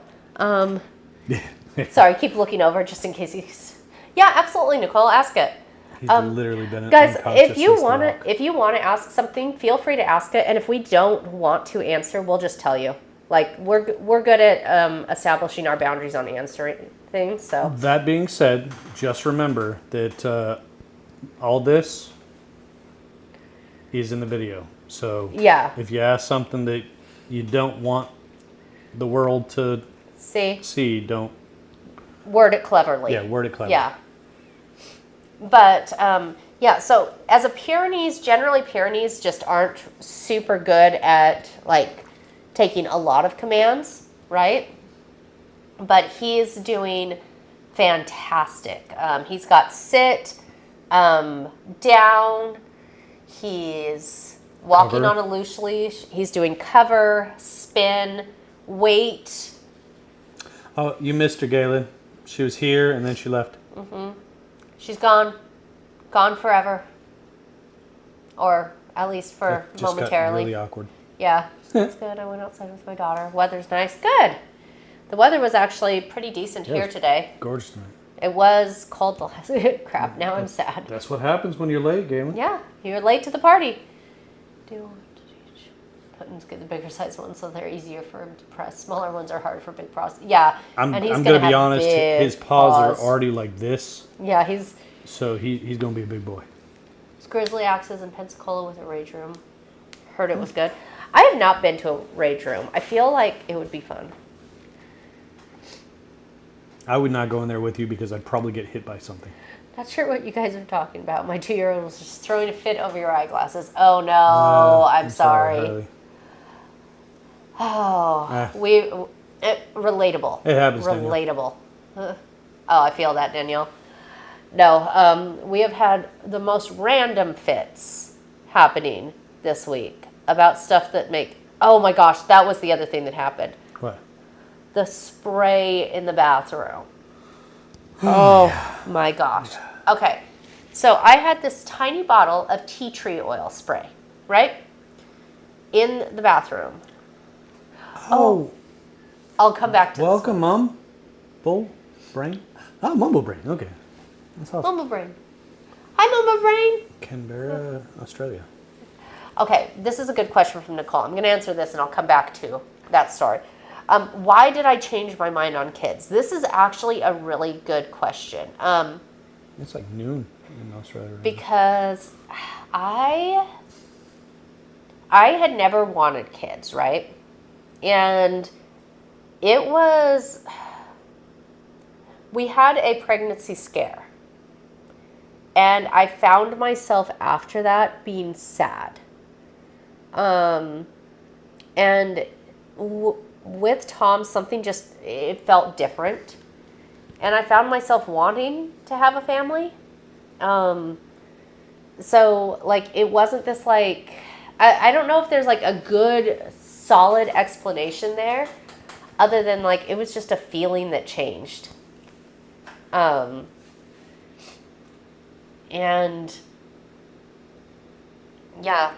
Sorry, keep looking over just in case he's... Yeah, absolutely, Nicole. Ask it. He's literally been guys, unconscious if you want to ask something, feel free to ask it. And if we don't want to answer, we'll just tell you. Like, we're good at establishing our boundaries on answering things. So that being said, just remember that all this is in the video. So if you ask something that you don't want the world to see, don't word it cleverly. Yeah, word it cleverly. Yeah. But so as a Pyrenees, generally Pyrenees just aren't super good at like taking a lot of commands, right? But he's doing fantastic. He's got sit, down. He's walking on a loose leash. He's doing cover, spin, wait. Oh, you missed her, Galen. She was here and then she left. She's gone forever, or at least for It just momentarily. got really awkward. Yeah, that's good. I went outside with my daughter. Weather's nice. Good. The weather was actually pretty decent here today. Gorgeous tonight. It was cold the last crap. Now I'm sad. That's what happens when you're late, Galen. Yeah, you're late to the party. Putin's get the bigger size ones so they're easier for him to press. Smaller ones are harder for big paws. Yeah, I'm and he's gonna be have honest. big His paws are already like this. Yeah, he's So he's gonna be a big boy. Grizzly Axes in Pensacola with a rage room. Heard it was good. I have not been to a rage room. I feel like it would be fun. I would not go in there with you because I'd probably get hit by something. Not sure what you guys are talking about. My 2-year-old was just throwing a fit over your eyeglasses. Oh no, I'm sorry. Harley. Oh, relatable. It happens, relatable. Oh, I feel that, Danielle. No, we have had the most random fits happening this week about stuff that make... Oh my gosh, that was the other thing that happened. What? The spray in the bathroom. Oh my gosh. Okay, so I had this tiny bottle of tea tree oil spray, right? In the bathroom. Oh. I'll come back to Welcome, Mum. Bull Brain? Oh, Mumble Brain. Okay. That's awesome. Mumble Brain. Hi, Mumble Brain. Canberra, Australia. Okay, this is a good question from Nicole. I'm going to answer this and I'll come back to that story. Why did I change my mind on kids? This is actually a really good question. It's like noon in Australia. Right? Because I had never wanted kids, right? And we had a pregnancy scare. And I found myself after that being sad. And with Tom, something it felt different. And I found myself wanting to have a family. So, like, it wasn't this, like... I don't know if there's, like, a good, solid explanation there. Other than, like, it was just a feeling that changed. And... Yeah,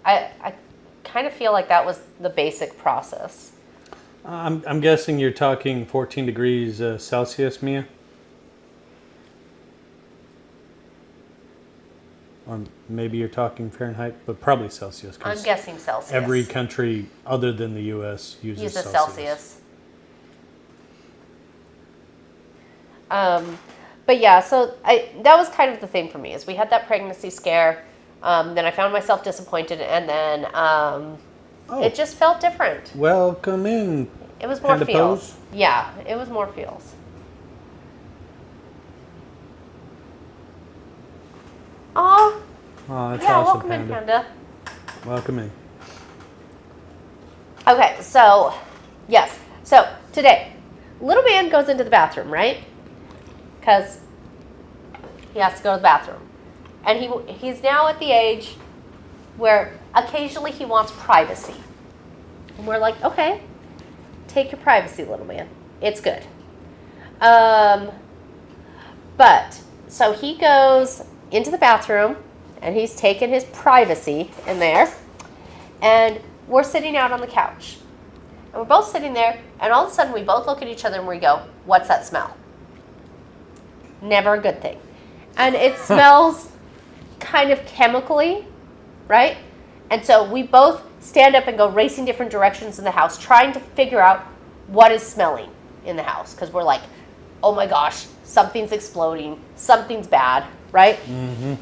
I kind of feel like that was the basic process. I'm guessing you're talking 14 degrees Celsius, Mia? Or maybe you're talking Fahrenheit, but probably Celsius. 'Cause I'm guessing Celsius. every country other than the U.S. uses Celsius. But yeah, so that was kind of the thing for me is we had that pregnancy scare. Then I found myself disappointed, and then it just felt different. Welcome in. It was more Panda feels. pose? Yeah, it was more feels. Oh, Oh, that's yeah, awesome, welcome in, Panda. Panda. Welcome in. Okay, so, yes. So, today, little man goes into the bathroom, right? Because he has to go to the bathroom. And he's now at the age where occasionally he wants privacy. And we're like, okay, take your privacy, little man. It's good. But, so he goes into the bathroom, and he's taken his privacy in there, and we're sitting out on the couch. And we're both sitting there, and all of a sudden we both look at each other and we go, what's that smell? Never a good thing. And it smells kind of chemically, right? And so we both stand up and go racing different directions in the house, trying to figure out what is smelling in the house. Because we're like, oh my gosh, something's exploding, something's bad, right? Mm-hmm.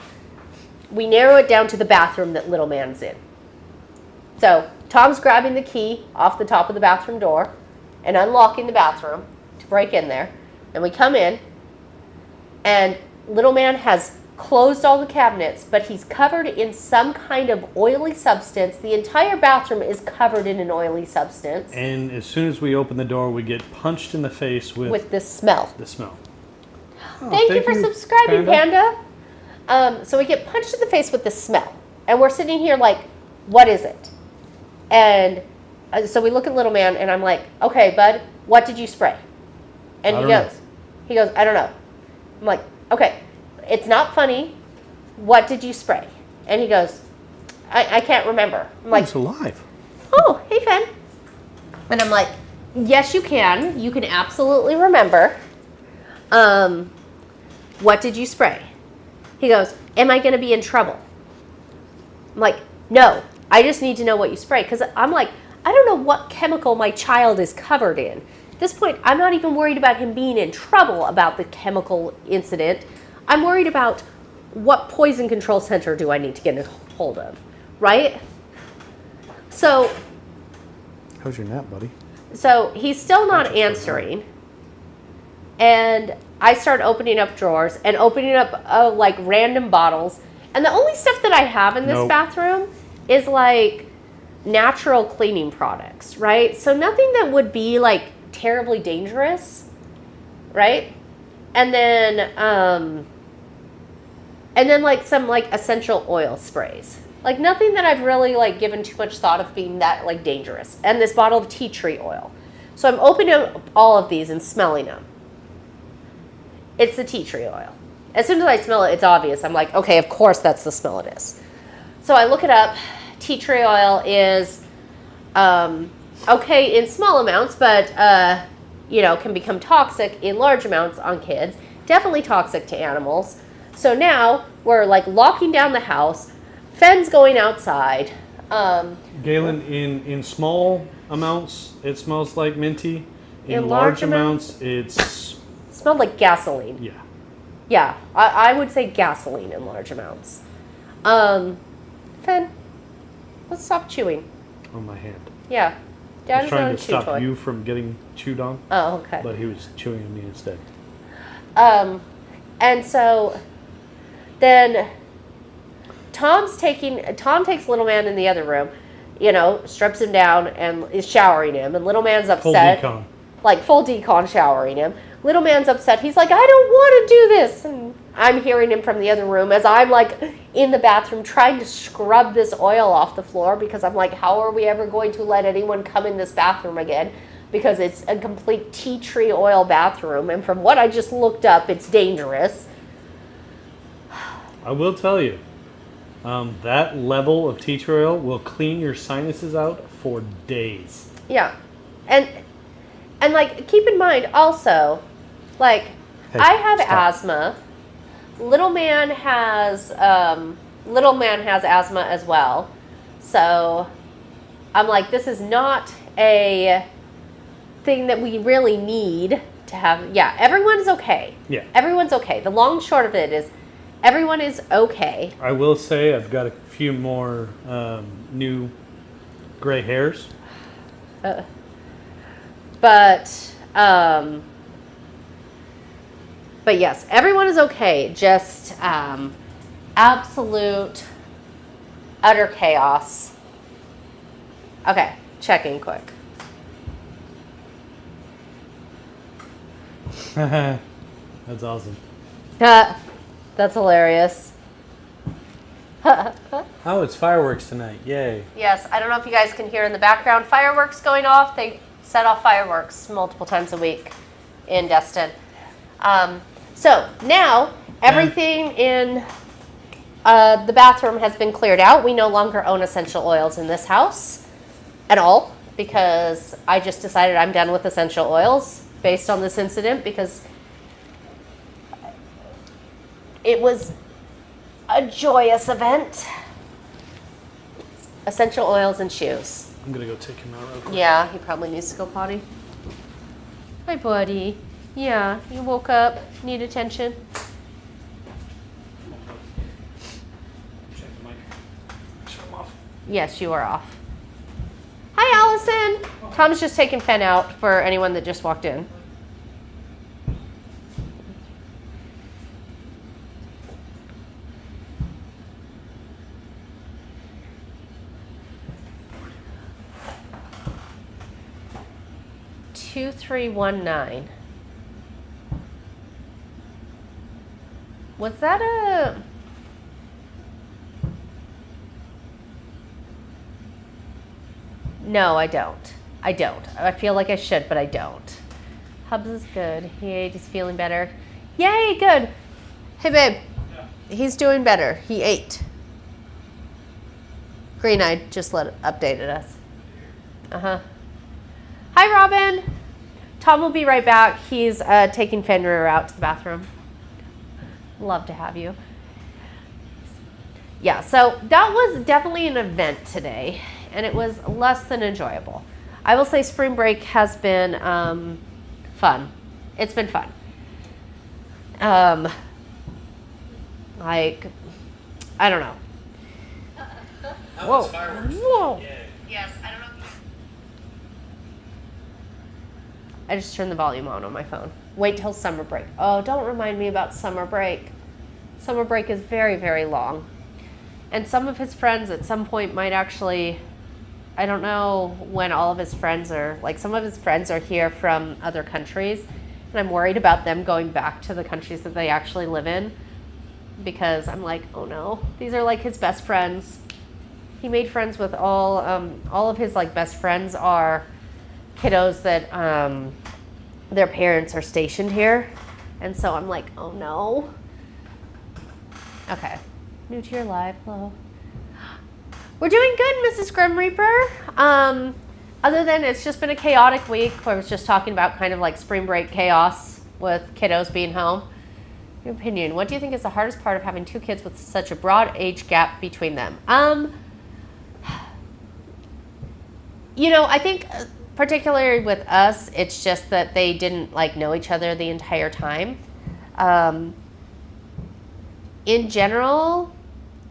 We narrow it down to the bathroom that little man's in. So Tom's grabbing the key off the top of the bathroom door and unlocking the bathroom to break in there. And we come in, and little man has closed all the cabinets, but he's covered in some kind of oily substance. The entire bathroom is covered in an oily substance. And as soon as we open the door, we get punched in the face with this smell. the smell. Oh, Thank you for subscribing, Panda. So we get punched in the face with the smell. And we're sitting here like, what is it? And so we look at little man, and I'm like, okay, bud, what did you spray? And he goes, I don't know. I'm like, okay, it's not funny. What did you spray? And he goes, I can't remember. I'm like, it's alive. oh, hey, Fen. And I'm like, yes, you can. You can absolutely remember. What did you spray? He goes, am I going to be in trouble? I'm like, no, I just need to know what you spray. Because I'm like, I don't know what chemical my child is covered in. At this point, I'm not even worried about him being in trouble about the chemical incident. I'm worried about what poison control center do I need to get a hold of, right? So, How's your nap, buddy? so he's still not answering. And I start opening up drawers and opening up like random bottles. And the only stuff that I have in this bathroom is like natural cleaning products, right? So nothing that would be like terribly dangerous, right? And then like some like essential oil sprays. Like nothing that I've really like given too much thought of being that like dangerous. And this bottle of tea tree oil. So I'm opening up all of these and smelling them. It's the tea tree oil. As soon as I smell it, it's obvious. I'm like, okay, of course that's the smell it is. So I look it up. Tea tree oil is okay in small amounts, but can become toxic in large amounts on kids. Definitely toxic to animals. So now we're like locking down the house. Fen's going outside. Galen, in small amounts, it smells like minty. In large amounts, it smelled like gasoline. Yeah. Yeah, I would say gasoline in large amounts. Fen, let's stop chewing. On my hand. Yeah. I was Daddy's trying on a to chew stop toy. you from getting chewed on. Oh, okay. But he was chewing on me instead. And so then Tom takes little man in the other room, strips him down and is showering him, and little man's upset. Full decon. Like full decon showering him. Little man's upset. He's like, I don't want to do this. And I'm hearing him from the other room as I'm like in the bathroom trying to scrub this oil off the floor because I'm like, how are we ever going to let anyone come in this bathroom again? Because it's a complete tea tree oil bathroom. And from what I just looked up, it's dangerous. I will tell you, That level of tea tree oil will clean your sinuses out for days. Yeah. And like keep in mind also, like Hey, I have stop. asthma. Little man has asthma as well. So I'm like, this is not a thing that we really need to have. Yeah, everyone's okay. Yeah. Everyone's okay. The long and short of it is everyone is okay. I will say I've got a few more new gray hairs. But yes, everyone is okay. Just absolute utter chaos. Okay, checking quick. That's awesome. That's hilarious. Oh, it's fireworks tonight. Yay. Yes, I don't know if you guys can hear in the background fireworks going off. They set off fireworks multiple times a week in Destin. So now everything in the bathroom has been cleared out. We no longer own essential oils in this house at all because I just decided I'm done with essential oils based on this incident because it was a joyous event. Essential oils and shoes. I'm going to go take him out real quick. Yeah, he probably needs to go potty. Hi, buddy. Yeah, you woke up, need attention. Check the mic. Turn him off. Yes, you are off. Hi, Allison. Tom's just taking Fen out for anyone that just walked in. Two, 319. Was that a... No, I don't. I don't. I feel like I should, but I don't. Hubs is good. Yay, he's feeling better. Yay, good. Hey, babe. Yeah. He's doing better. He ate. Green Eye just updated us. Uh-huh. Hi, Robin. Tom will be right back. He's taking Fenrir out to the bathroom. Love to have you. Yeah, so that was definitely an event today, and it was less than enjoyable. I will say spring break has been fun. It's been fun. Like, I don't know. Whoa. Whoa. Yes, I don't know if you... I just turned the volume on my phone. Wait till summer break. Oh, don't remind me about summer break. Summer break is very, very long. And some of his friends at some point might actually, I don't know when all of his friends are, like some of his friends are here from other countries. And I'm worried about them going back to the countries that they actually live in. Because I'm like, oh no, these are like his best friends. He made friends with all of his like best friends are kiddos that their parents are stationed here. And so I'm like, oh no. Okay. New to your live, hello. We're doing good, Mrs. Grim Reaper. Other than it's just been a chaotic week where I was just talking about kind of like spring break chaos with kiddos being home. Your opinion, what do you think is the hardest part of having two kids with such a broad age gap between them? You know, I think particularly with us, it's just that they didn't like know each other the entire time. In general,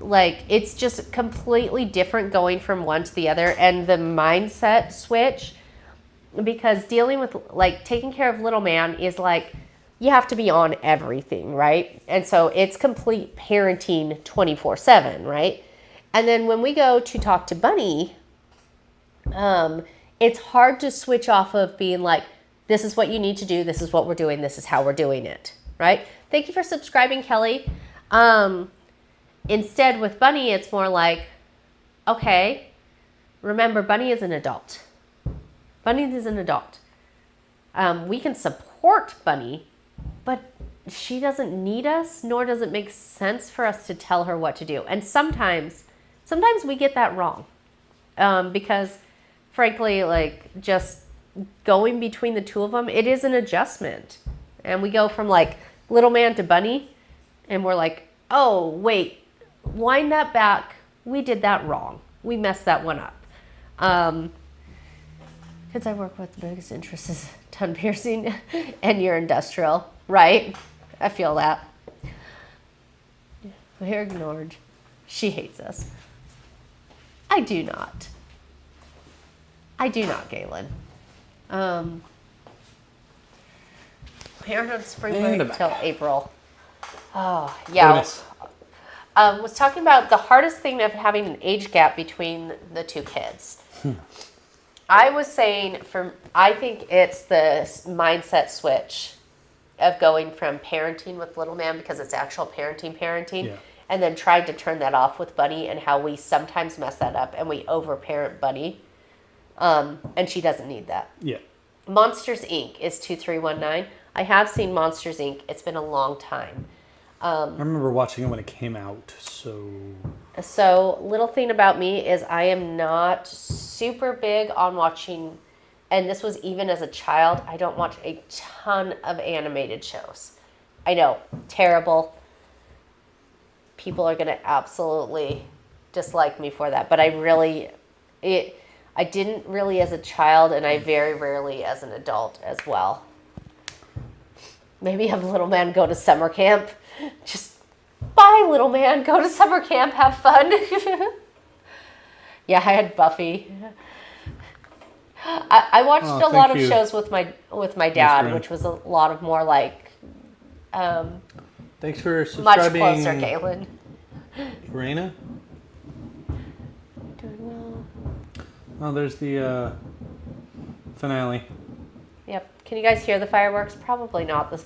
like it's just completely different going from one to the other, and the mindset switch, because dealing with like taking care of little man is like you have to be on everything, right? And so it's complete parenting 24/7, right? And then when we go to talk to Bunny, it's hard to switch off of being like, this is what you need to do, this is what we're doing, this is how we're doing it, right? Thank you for subscribing, Kelly. Instead with Bunny, it's more like, okay, remember Bunny is an adult. Bunny is an adult. We can support Bunny, but she doesn't need us, nor does it make sense for us to tell her what to do. And sometimes we get that wrong, because frankly, like, just going between the two of them, it is an adjustment. And we go from like little man to bunny, and we're like, oh wait, wind that back, we did that wrong, we messed that one up. Because I work with the biggest interest is tongue piercing and your industrial, right? I feel that. We're ignored. She hates us. I do not. Galen. We aren't on spring break until April. Oh, yeah. Was talking about the hardest thing of having an age gap between the two kids. I was saying, I think it's the mindset switch of going from parenting with little man, because it's actual parenting, yeah. and then tried to turn that off with Bunny, and how we sometimes mess that up and we over-parent Bunny, and she doesn't need that. Yeah. Monsters, Inc. is 2319. I have seen Monsters, Inc. It's been a long time. I remember watching it when it came out, So, little thing about me is I am not super big on watching, and this was even as a child, I don't watch a ton of animated shows. I know, terrible. People are going to absolutely dislike me for that, but I didn't really as a child, and I very rarely as an adult as well. Maybe have little man go to summer camp. Just bye, little man. Go to summer camp. Have fun. Yeah, I had Buffy. I watched a lot of shows with my dad, which was a lot of more like. Thanks for subscribing. Much closer, Galen. Raina? Doing well. Oh, there's the finale. Yep. Can you guys hear the fireworks? Probably not. The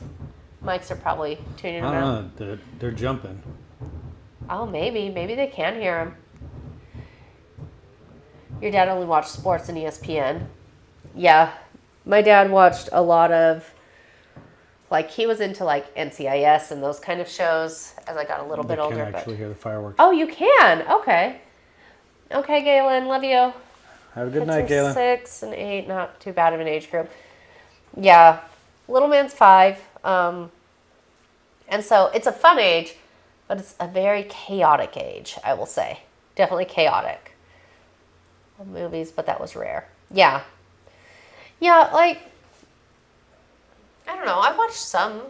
mics are probably tuning them out. I don't know. They're jumping. Oh, maybe. Maybe they can hear them. Your dad only watched sports and ESPN. Yeah. My dad watched a lot of, like, he was into, like, NCIS and those kind of shows as I got a little bit older. You can actually hear the fireworks. Oh, you can? Okay. Okay, Galen. Love you. Have a good night, Galen. 6 and 8, not too bad of an age group. Yeah. Little man's 5. And so it's a fun age, but it's a very chaotic age, I will say. Definitely chaotic. Movies, but that was rare. Yeah. Yeah, like, I don't know. I watched some,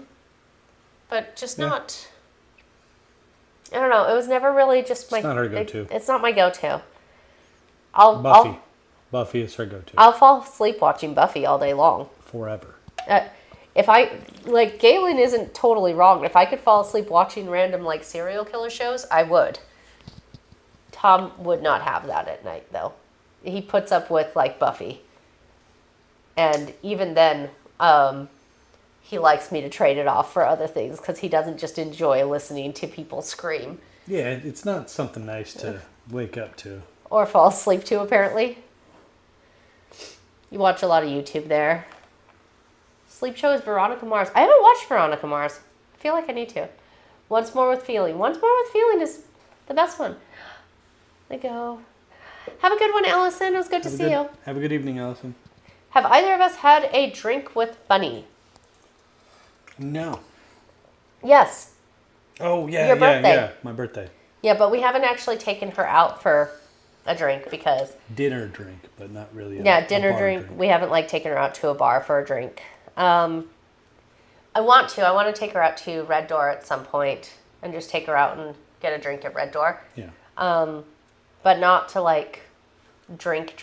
but just not. I don't know. It was never really just my. It's not her go-to. It's not my go-to. Buffy is her go-to. I'll fall asleep watching Buffy all day long. Forever. If I, like, Galen isn't totally wrong. If I could fall asleep watching random, like, serial killer shows, I would. Tom would not have that at night, though. He puts up with, like, Buffy. And even then, he likes me to trade it off for other things because he doesn't just enjoy listening to people scream. Yeah, it's not something nice to wake up to. Or fall asleep to, apparently. You watch a lot of YouTube there. Sleep show is Veronica Mars. I haven't watched Veronica Mars. I feel like I need to. Once More with Feeling. Once More with Feeling is the best one. There you go. Have a good one, Allison. It was good to see you. Have a good evening, Allison. Have either of us had a drink with Bunny? No. Yes. Oh, yeah, Your birthday. yeah. My birthday. Yeah, but we haven't actually taken her out for a drink because... Dinner drink, but not really dinner drink. We haven't, like, taken her out to a bar for a drink. I want to. I want to take her out to Red Door at some point and just take her out and get a drink at Red Door. Yeah. But not to, like, drink.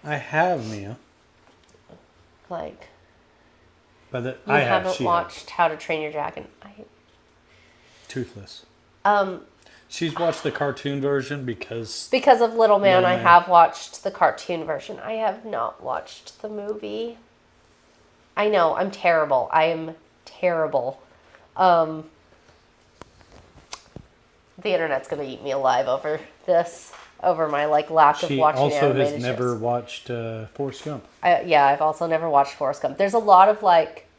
I have, Mia. Like... But I haven't watched How to Train Your Dragon. Toothless. Um... She's watched the cartoon version because of Little Man. I have watched the cartoon version. I have not watched the movie. I know, I'm terrible. I am terrible. The internet's gonna eat me alive over this, over my lack of watching animated shows. She also has never watched Forrest Gump. I've also never watched Forrest Gump. There's a lot of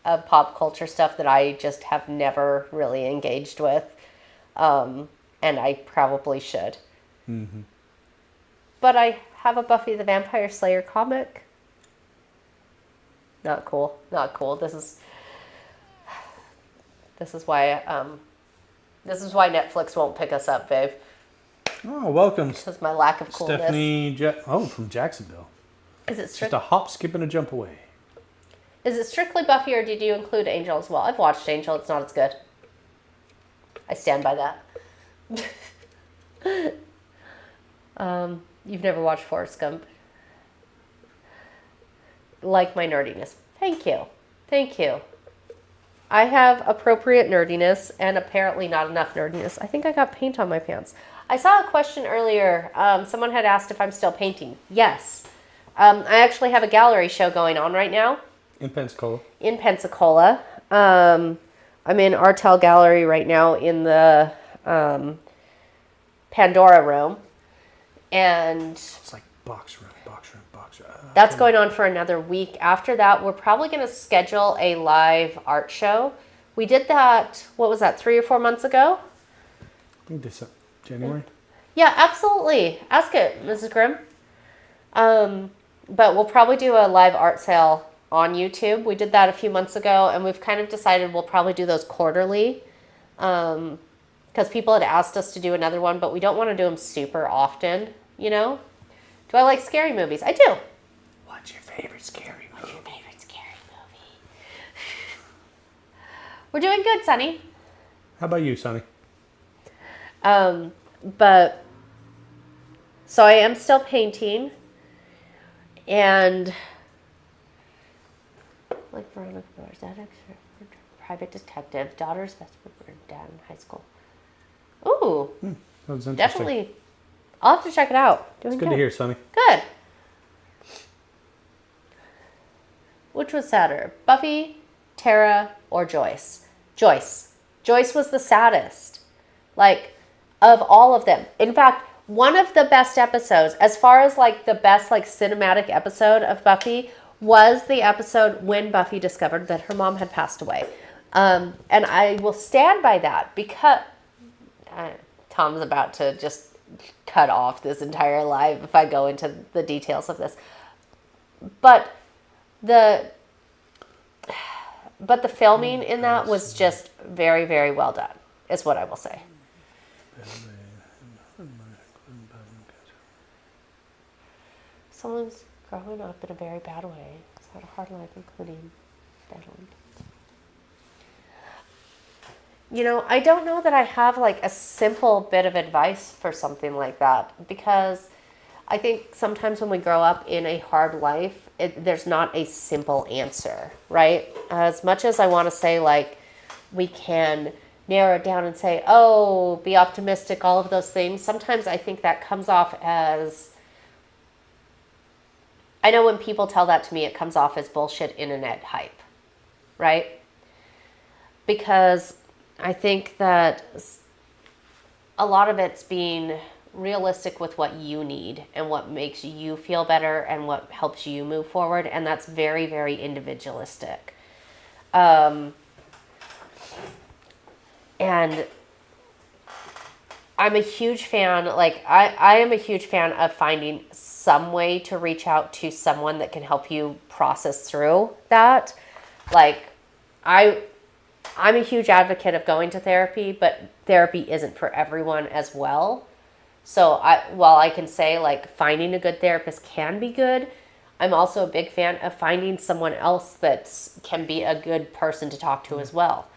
of pop culture stuff that I just have never really engaged with. And I probably should. Mm-hmm. But I have a Buffy the Vampire Slayer comic. Not cool. Not cool. This is why Netflix won't pick us up, babe. Oh, welcome, Because my lack of coolness. Stephanie. From Jacksonville. Is it Just strict? a hop, skip, and a jump away. Is it strictly Buffy, or did you include Angel as well? I've watched Angel. It's not as good. I stand by that. You've never watched Forrest Gump. Like my nerdiness. Thank you. Thank you. I have appropriate nerdiness and apparently not enough nerdiness. I think I got paint on my pants. I saw a question earlier. Someone had asked if I'm still painting. Yes. I actually have a gallery show going on right now. In Pensacola. In Pensacola. I'm in Artel Gallery right now in the Pandora room. And It's like box room. that's going on for another week. After that, we're probably going to schedule a live art show. We did that, what was that, 3 or 4 months ago? I think December, January. Yeah, absolutely. Ask it, Mrs. Grimm. But we'll probably do a live art sale on YouTube. We did that a few months ago, and we've kind of decided we'll probably do those quarterly. Because people had asked us to do another one, but we don't want to do them super often, you know? Do I like scary movies? I do. What's your favorite scary movie? We're doing good, Sunny. How about you, Sonny? But so I am still painting, and like Veronica Mars, that extra private detective, daughter's best friend, dad in high school. Ooh, That was interesting. definitely. I'll have to check it out. Doing It's good to hear, Sonny. Good. Which was sadder, Buffy, Tara, or Joyce? Joyce. Joyce was the saddest. Like, of all of them. In fact, one of the best episodes, as far as like the best like cinematic episode of Buffy, was the episode when Buffy discovered that her mom had passed away. And I will stand by that because Tom's about to just cut off this entire live if I go into the details of this. But the filming in that was just very, very well done, is what I will say. Someone's growing up in a very bad way. It's had a hard life, including battling. You know, I don't know that I have like a simple bit of advice for something like that, because I think sometimes when we grow up in a hard life, there's not a simple answer, right? As much as I want to say like we can narrow it down and say, oh, be optimistic, all of those things, sometimes I think that comes off as, I know when people tell that to me, it comes off as bullshit internet hype, right? Because I think that a lot of it's being realistic with what you need and what makes you feel better and what helps you move forward. And that's very, very individualistic. And I'm a huge fan, like I am a huge fan of finding some way to reach out to someone that can help you process through that. Like I'm a huge advocate of going to therapy, but therapy isn't for everyone as well. So while I can say like finding a good therapist can be good, I'm also a big fan of finding someone else that can be a good person to talk to as well.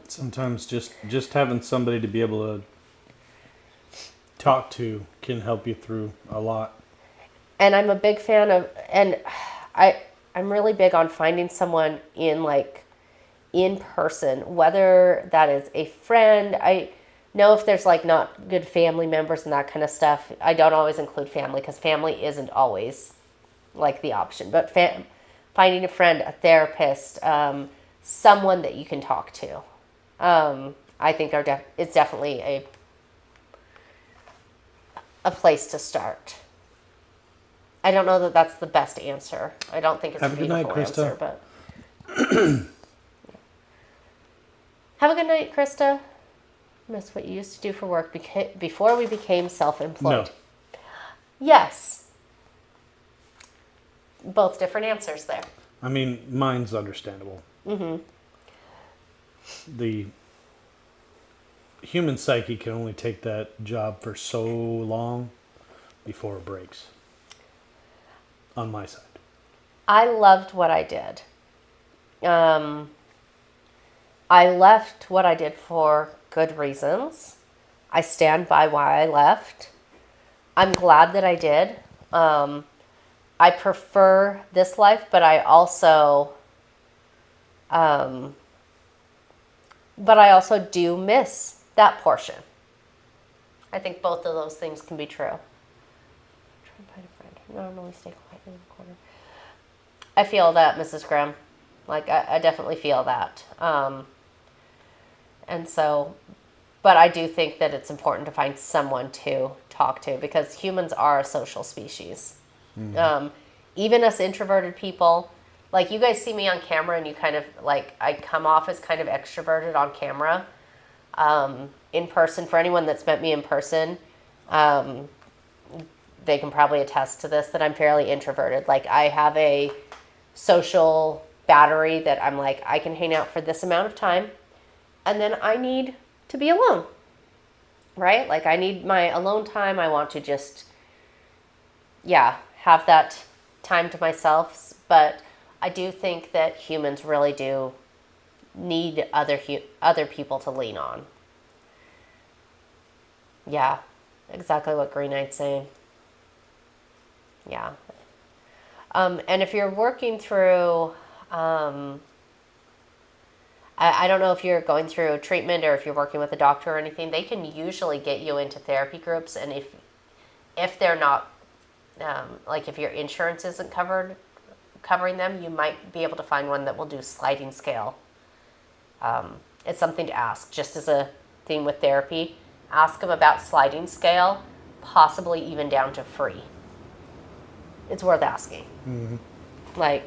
Sometimes just having somebody to be able to talk to can help you through a lot. And I'm a big fan of, and I'm really big on finding someone in person, whether that is a friend. I know if there's like not good family members and that kind of stuff, I don't always include family because family isn't always like the option, but finding a friend, a therapist, someone that you can talk to, I think is definitely a place to start. I don't know that that's the best answer. I don't think it's Have a a good night, beautiful Krista. answer, but Have a good night, Krista. Miss what you used to do for work before we became self-employed. No. Yes. Both different answers there. I mean, mine's understandable. The human psyche can only take that job for so long before it breaks. On my side. I loved what I did. I left what I did for good reasons. I stand by why I left. I'm glad that I did. I prefer this life, but I also do miss that portion. I think both of those things can be true. Try and find a friend. Normally stay quietly in the corner. I feel that, Mrs. Graham. Like, I definitely feel that. And so, but I do think that it's important to find someone to talk to because humans are a social species. Even us introverted people, like you guys see me on camera and you kind of like, I come off as kind of extroverted on camera. In person, for anyone that's met me in person, they can probably attest to this, that I'm fairly introverted. Like I have a social battery that I'm like, I can hang out for this amount of time and then I need to be alone, right? Like I need my alone time. I want to just, have that time to myself. But I do think that humans really do need other people to lean on. Yeah, exactly what Green Knight's saying. Yeah. And if you're working through, I don't know if you're going through treatment or if you're working with a doctor or anything, they can usually get you into therapy groups. And if they're not, like if your insurance isn't covering them, you might be able to find one that will do sliding scale. It's something to ask, just as a thing with therapy. Ask them about sliding scale, possibly even down to free. It's worth asking. Like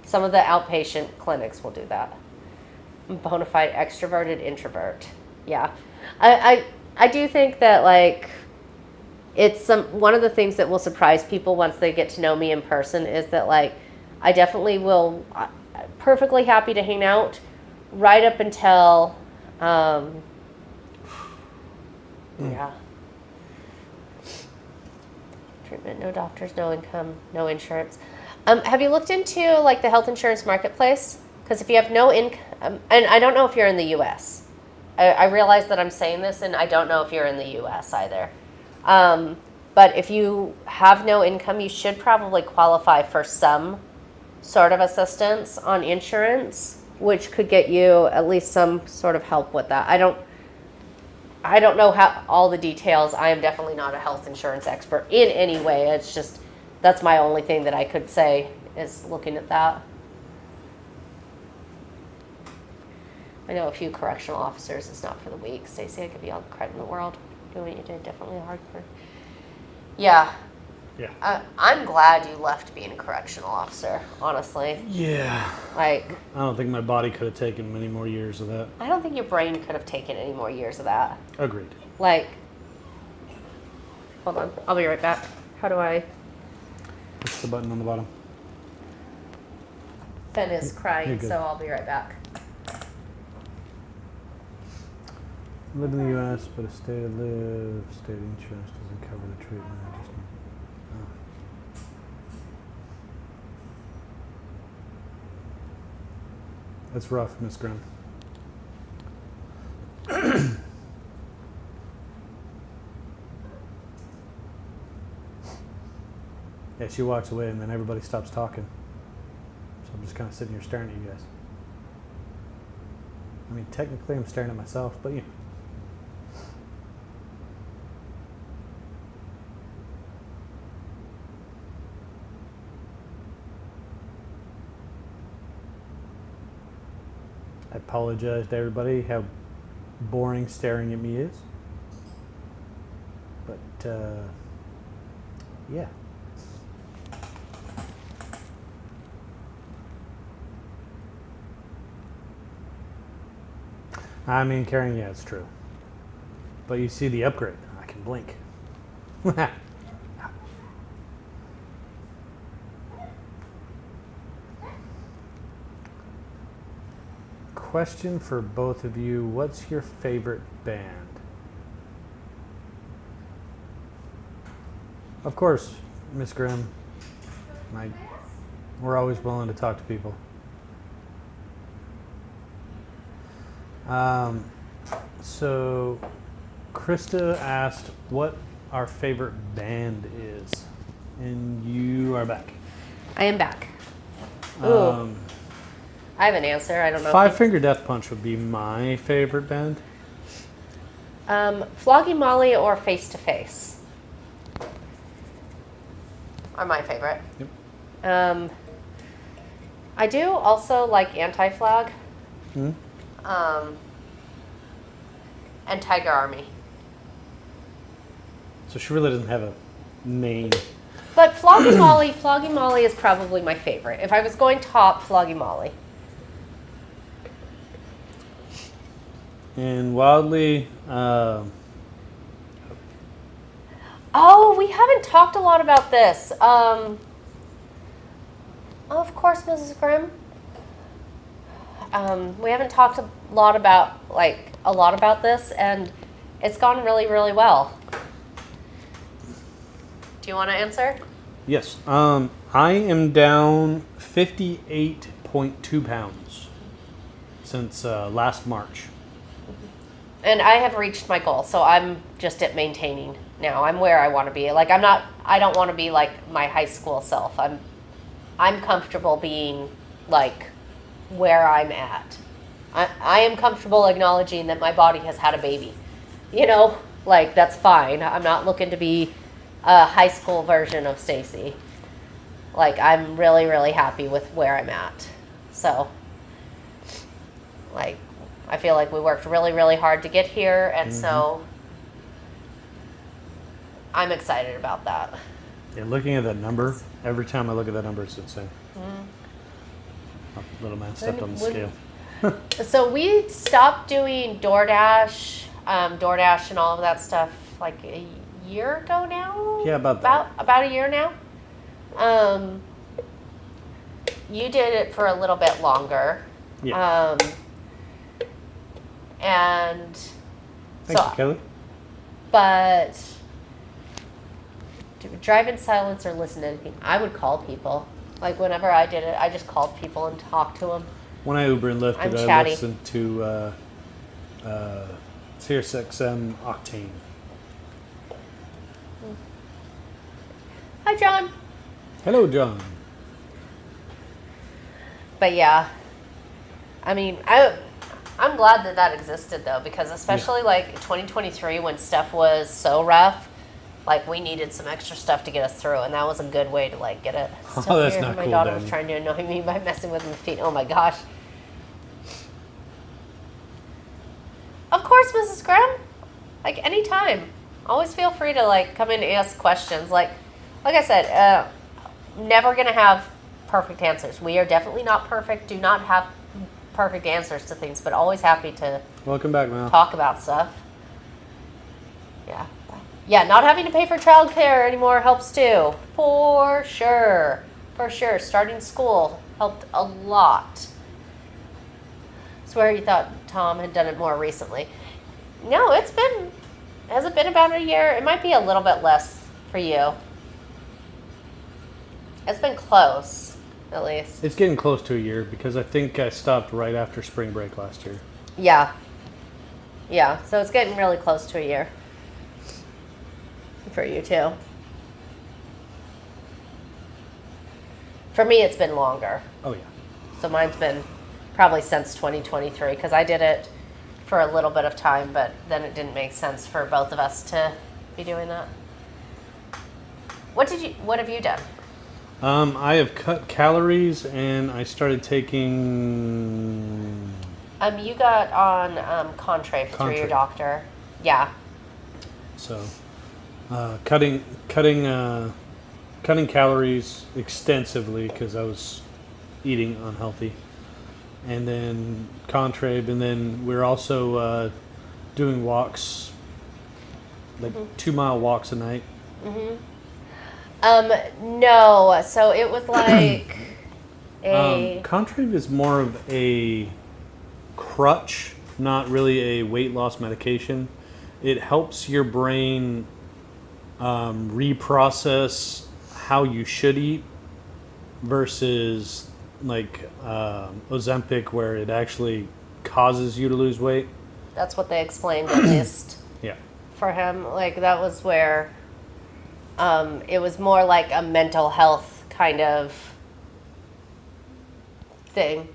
some of the outpatient clinics will do that. Bona fide extroverted introvert. Yeah. I do think that like it's one of the things that will surprise people once they get to know me in person is that like I definitely will perfectly happy to hang out right up until treatment, no doctors, no income, no insurance. Have you looked into like the health insurance marketplace? Because if you have no income, and I don't know if you're in the U.S. I realize that I'm saying this, and I don't know if you're in the U.S. either. But if you have no income, you should probably qualify for some sort of assistance on insurance, which could get you at least some sort of help with that. I don't know how all the details. I am definitely not a health insurance expert in any way. It's just that's my only thing that I could say is looking at that. I know a few correctional officers. It's not for the weak. Stacey, I give you all the credit in the world. Doing what you did, definitely hard for. Yeah. Yeah. I'm glad you left being a correctional officer, honestly. Yeah. Like, I don't think my body could have taken many more years of that. I don't think your brain could have taken any more years of that. Agreed. Like, hold on. I'll be right back. How do I? Push the button on the bottom. Ben is You're crying, good. so I'll be right back. Live in the U.S., but a state of live, state insurance doesn't cover the treatment. I just That's rough, Miss Graham. Yeah, she walks away and then everybody stops talking. So I'm just kind of sitting here staring at you guys. I mean, technically I'm staring at myself, but you know. I apologize to everybody how boring staring at me is. But, yeah. I mean, Karen, yeah, it's true. But you see the upgrade. I can blink. Question for both of you. What's your favorite band? Of course, Miss Grimm. We're always willing to talk to people. So, Krista asked what our favorite band is, and you are back. I am back. Ooh. I have an answer. I don't know. Five Finger Death Punch would be my favorite band. Flogging Molly or Face to Face are my favorite. Yep. I do also like Anti-Flag. Hmm? And Tiger Army. So she really doesn't have a main. But Flogging Molly is probably my favorite. If I was going top, Flogging Molly. And Wildly, Oh, we haven't talked a lot about this. Of course, Mrs. Grimm. We haven't talked a lot about this, and it's gone really, really well. Do you want to answer? yes. I am down 58.2 pounds since last March. And I have reached my goal, so I'm just at maintaining now. I'm where I want to be. Like I don't want to be like my high school self. I'm comfortable being like where I'm at. I am comfortable acknowledging that my body has had a baby. You know, like that's fine. I'm not looking to be a high school version of Stacy. Like I'm really, really happy with where I'm at. So, like, I feel like we worked really, really hard to get here, and so I'm excited about that. Yeah, looking at that number, every time I look at that number, it's insane. Little man stepped on the scale. So we stopped doing DoorDash and all of that stuff like a year ago now. Yeah, about that. About a year now. You did it for a little bit longer. Yeah. And Thank so, you, Kelly. but to drive in silence or listen to anything, I would call people. Like whenever I did it, I just called people and talked to them. When I Uber and I'm Lyfted, I chatty. listened to Sirius XM Octane. Hi, John. Hello, John. But yeah, I mean, I'm glad that existed though, because especially like 2023 when stuff was so rough, like we needed some extra stuff to get us through, and that was a good way to like get it. Oh, that's not My cool, daughter Daddy. was trying to annoy me by messing with my feet. Oh my gosh. Of course, Mrs. Grimm. Like anytime, always feel free to like come in and ask questions. Like I said, never gonna have perfect answers. We are definitely not perfect. Do not have perfect answers to things, but always happy to Welcome back, Mal. talk about stuff. Yeah, not having to pay for childcare anymore helps too. For sure. Starting school helped a lot. Swear you thought Tom had done it more recently. No, has it been about a year? It might be a little bit less for you. It's been close, at least. It's getting close to a year because I think I stopped right after spring break last year. Yeah, so it's getting really close to a year. For you too. For me, it's been longer. Oh, yeah. So mine's been probably since 2023 because I did it for a little bit of time, but then it didn't make sense for both of us to be doing that. What have you done? I have cut calories and I started taking. You got on Contrave through your Contrave. doctor. Yeah. So, cutting calories extensively because I was eating unhealthy. and then Contrabe, and then we're also doing walks, like 2 mile walks a night. No. So it was like a. Contrabe is more of a crutch, not really a weight loss medication. It helps your brain reprocess how you should eat versus like Ozempic, where it actually causes you to lose weight. That's what they explained at least Yeah. for him. Like that was where it was more like a mental health kind of thing.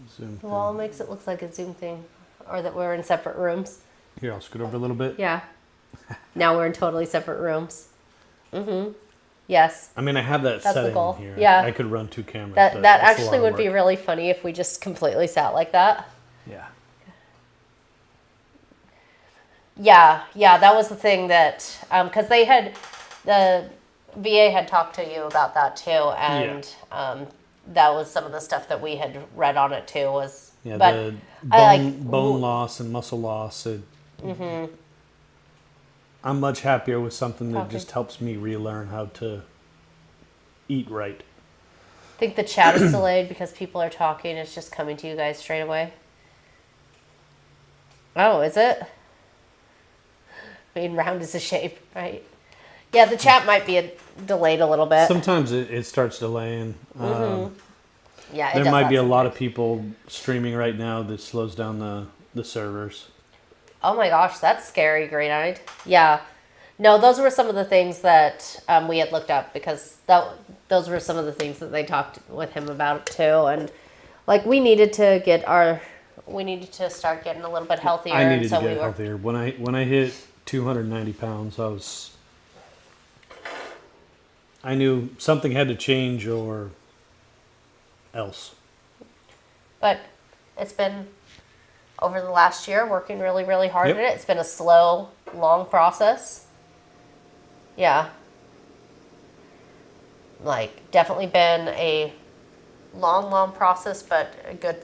Zoom The wall thing. makes it look like a Zoom thing, or that we're in separate rooms. Here, I'll scoot over a little bit. Yeah. Now we're in totally separate rooms. Yes. I mean, I have that That's the setting goal. here. Yeah. I could run 2 cameras. That but that it's a lot actually of would be work. really funny if we just completely sat like that. Yeah. Yeah, that was the thing that, because the VA had talked to you about that too, and that was some of the stuff that we had read on it too. Was Yeah, but the I bone loss and muscle loss. I'm much happier with something that Okay. just helps me relearn how to eat right. think the chat is delayed because people are talking. It's just coming to you guys straight away. Oh, is it? I mean, round is a shape, right? Yeah, the chat might be delayed a little bit. Sometimes it starts delaying. Yeah, it There does might that be a lot sometimes. of people streaming right now that slows down the servers. Oh my gosh, that's scary, Green Eyed. Yeah. No, those were some of the things that we had looked up because those were some of the things that they talked with him about too. And like we needed to start getting a little bit healthier. I needed and so to get we were, healthier. When I hit 290 pounds, I knew something had to change or else. But it's been over the last year working really, really hard Yep. at it. It's been a slow, long process. Yeah. Like definitely been a long process, but a good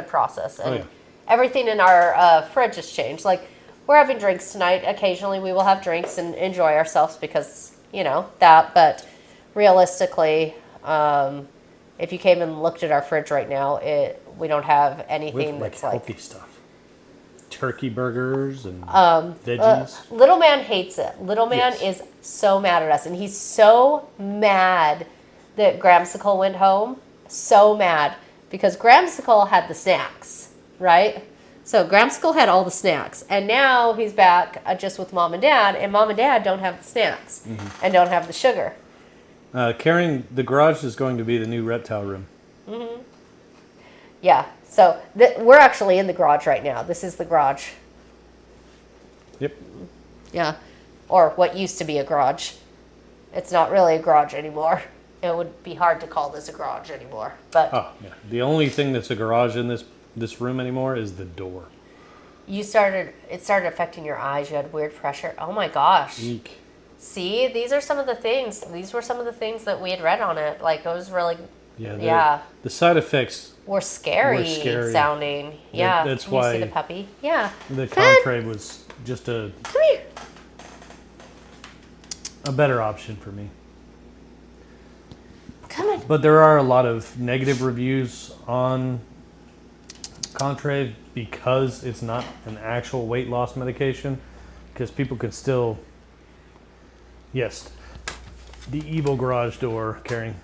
process. And yeah. everything in our fridge has changed. Like we're having drinks tonight. Occasionally we will have drinks and enjoy ourselves because, that. But realistically, if you came and looked at our fridge right now, we don't have With anything like that's healthy like. stuff. Turkey burgers and veggies. Little man hates it. Little man Yes. is so mad at us, and he's so mad that Gramsicle went home. So mad because Gramsicle had the snacks, right? So Gramsicle had all the snacks, and now he's back just with mom and dad, and mom and dad don't have the snacks and don't have the sugar. Carrying the garage is going to be the new reptile room. Yeah. So we're actually in the garage right now. This is the garage. Yep. Yeah. Or what used to be a garage. It's not really a garage anymore. It would be hard to call this a garage anymore. But Oh, yeah. The only thing that's a garage in this room anymore is the door. it started affecting your eyes. You had weird pressure. Oh my gosh. Eek. See, these are some of the things. These were some of the things that we had read on it. Like it was really, Yeah. The side effects, were scary, Were scary. sounding. Yeah. that's Can you see why- the puppy? Yeah. the Finn, Contrabe was just a come here. better option for me. Come on. But there are a lot of negative reviews on Contrabe because it's not an actual weight loss medication. Because people can still, yes, the evil garage door carrying.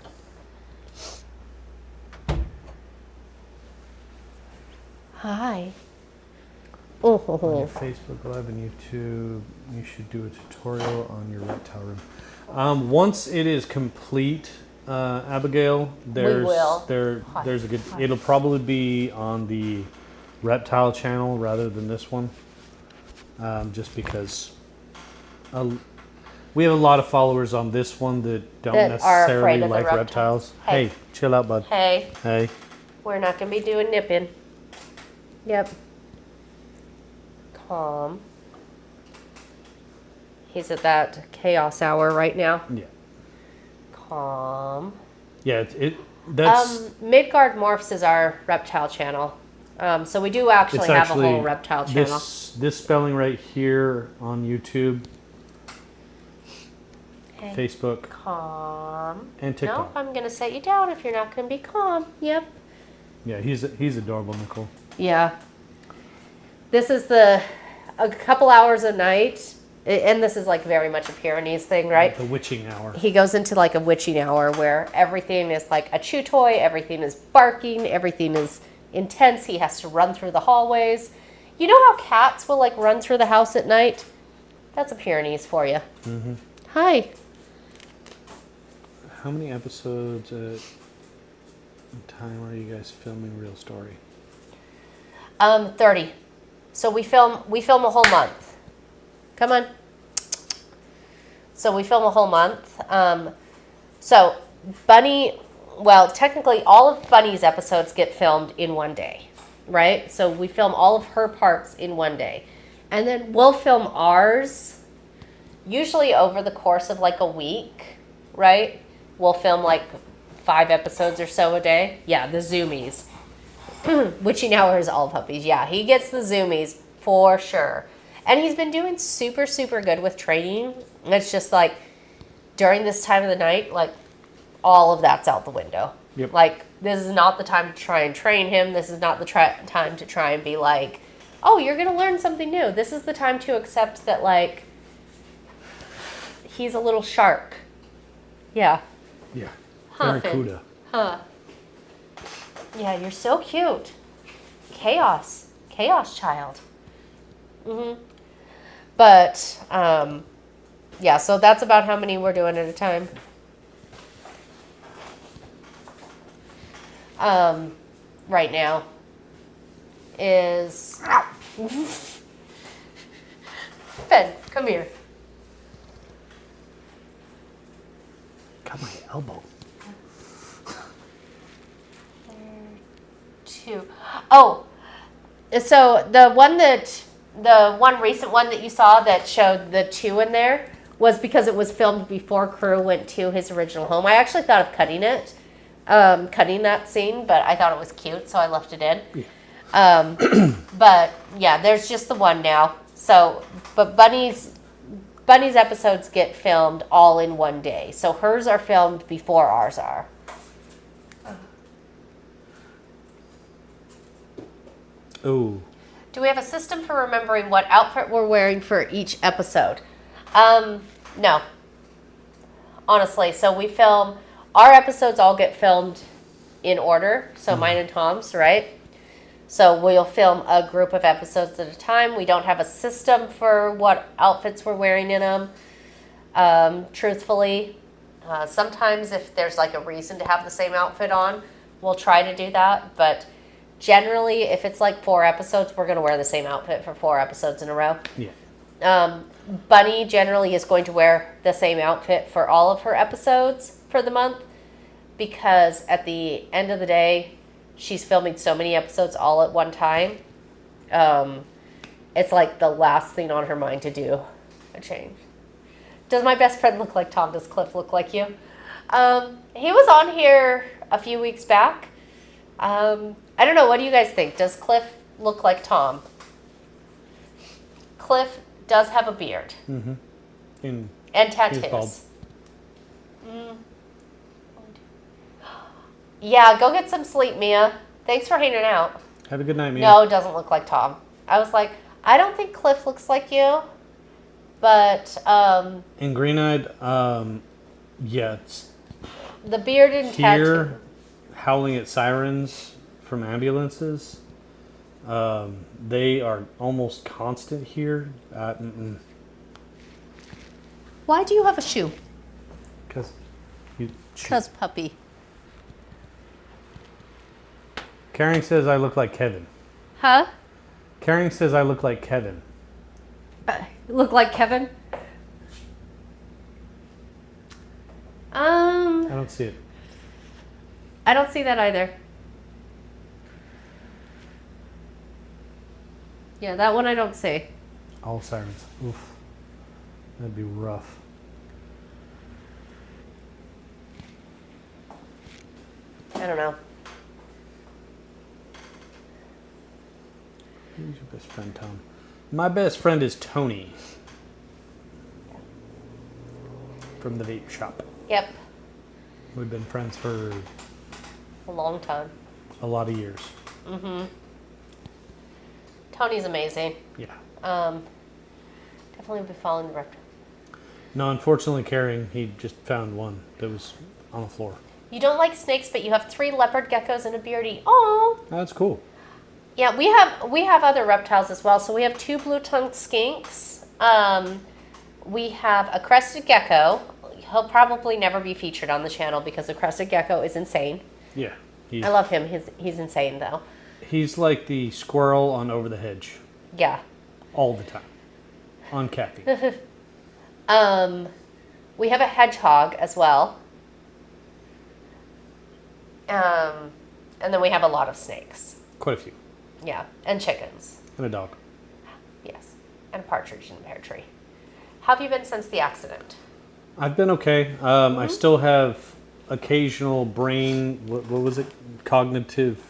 Hi. On your Oh. Facebook Live and YouTube, you should do a tutorial on your reptile room. Once it is complete, Abigail, will. there's a good. It'll probably be on the reptile channel rather than this one, just because we have a lot of followers on this one that don't That are afraid necessarily of the like reptiles. reptiles. Hey. Hey, chill out, bud. Hey, Hey. we're not going to be doing nipping. Yep. Calm. He's at that chaos hour right now. Yeah. Calm. Yeah, that's Midgard Morphs is our reptile channel. So we do actually it's have actually a whole reptile channel. this spelling right here on YouTube, Hey, Facebook, calm. and TikTok. Nope, I'm gonna set you down if you're not gonna be calm. Yep. Yeah, he's adorable, Nicole. Yeah. This is a couple hours a night, and this is like very much a Pyrenees thing, right? The witching hour. He goes into like a witching hour where everything is like a chew toy, everything is barking, everything is intense. He has to run through the hallways. You know how cats will like run through the house at night? That's a Pyrenees for you. Mm-hmm. Hi. How many episodes at a time are you guys filming Real Story? 30. So we film a whole month. Come on. So we film a whole month. So Bunny, well, technically all of Bunny's episodes get filmed in one day, right? So we film all of her parts in one day. And then we'll film ours usually over the course of like a week, right? We'll film like 5 episodes or so a day. Yeah, the zoomies. Witching Hour is all puppies. Yeah, he gets the zoomies for sure. And he's been doing super, super good with training. It's just like during this time of the night, like all of that's out the window. Yep. Like this is not the time to try and train him. This is not the time to try and be like, oh, you're going to learn something new. This is the time to accept that like he's a little shark. Yeah. Yeah. Huh, Finn? Barracuda. Huh. Yeah, you're so cute. Chaos child. But yeah, so that's about how many we're doing at a time. Right now is Ben, come here. Got my elbow. 2. Oh, so the one recent one that you saw that showed the 2 in there was because it was filmed before Crew went to his original home. I actually thought of cutting that scene, but I thought it was cute, so I left it in. Yeah. But yeah, there's just the one now. So, but Bunny's episodes get filmed all in one day. So hers are filmed before ours are. Oh. Do we have a system for remembering what outfit we're wearing for each episode? No. Honestly, so we film, our episodes all get filmed in order. So mine and Tom's, right? So we'll film a group of episodes at a time. We don't have a system for what outfits we're wearing in them. Truthfully, sometimes if there's like a reason to have the same outfit on, we'll try to do that. But generally, if it's like 4 episodes, we're going to wear the same outfit for 4 episodes in a row. Yeah. Bunny generally is going to wear the same outfit for all of her episodes for the month because at the end of the day, she's filming so many episodes all at one time. It's like the last thing on her mind to do a change. Does my best friend look like Tom? Does Cliff look like you? He was on here a few weeks back. I don't know. What do you guys think? Does Cliff look like Tom? Cliff does have a beard. Mm-hmm. And He's bald. tattoos. Yeah, go get some sleep, Mia. Thanks for hanging out. Have a good night, Mia. No, it doesn't look like Tom. I was like, I don't think Cliff looks like you. But And green-eyed, yeah, it's the beard and tattoo. here howling at sirens from ambulances. They are almost constant here. Why do you have a shoe? Because you. Because puppy. Caring says I look like Kevin. Huh? Caring says I look like Kevin. Look like Kevin? I don't see it. I don't see that either. Yeah, that one I don't see. All sirens. Oof. That'd be rough. I don't know. Who's your best friend, Tom? My best friend is Tony from the vape shop. Yep. We've been friends for A long time. a lot of years. Tony's amazing. Yeah. Definitely be following the reptile. No, unfortunately, carrying, he just found one that was on the floor. You don't like snakes, but you have 3 leopard geckos and a beardy. Oh. That's cool. Yeah, we have other reptiles as well. So we have 2 blue-tongued skinks. We have a crested gecko. He'll probably never be featured on the channel because the crested gecko is insane. Yeah. I love him. He's insane though. He's like the squirrel on Over the Hedge. Yeah. All the time. On caffeine. We have a hedgehog as well. And then we have a lot of snakes. Quite a few. Yeah, and chickens. And a dog. Yes, and a partridge in a pear tree. How have you been since the accident? I've been okay. I still have occasional brain, what was it? Cognitive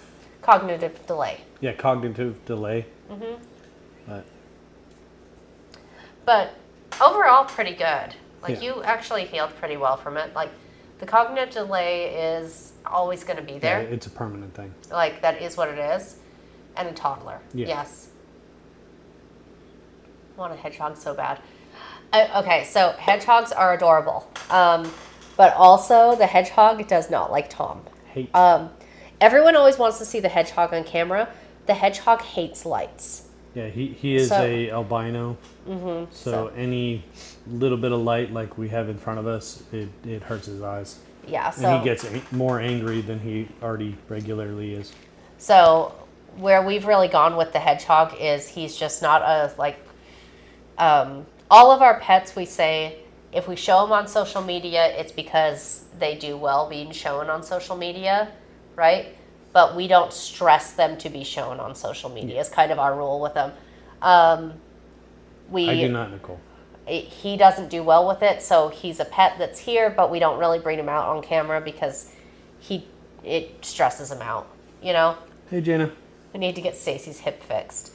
Delay. Yeah, cognitive delay. But overall, pretty good. Like, Yeah. you actually healed pretty well from it. Like, the cognitive delay is always going to be there. Yeah, it's a permanent thing. Like, that is what it is. And a toddler. Yeah. Yes. I want a hedgehog so bad. Okay, so hedgehogs are adorable. But also, the hedgehog does not like Tom. Hate. Everyone always wants to see the hedgehog on camera. The hedgehog hates lights. Yeah, he is So- a albino. So any little bit of light like we have in front of us, it hurts his eyes. Yeah, so And he gets more angry than he already regularly is. So where we've really gone with the hedgehog is he's just not a all of our pets, we say if we show them on social media, it's because they do well being shown on social media, right? But we don't stress them to be shown on social media. It's kind of our rule with them. I do not, Nicole. He doesn't do well with it, so he's a pet that's here, but we don't really bring him out on camera because it stresses him out, you know? Hey, Jana. We need to get Stacy's hip fixed.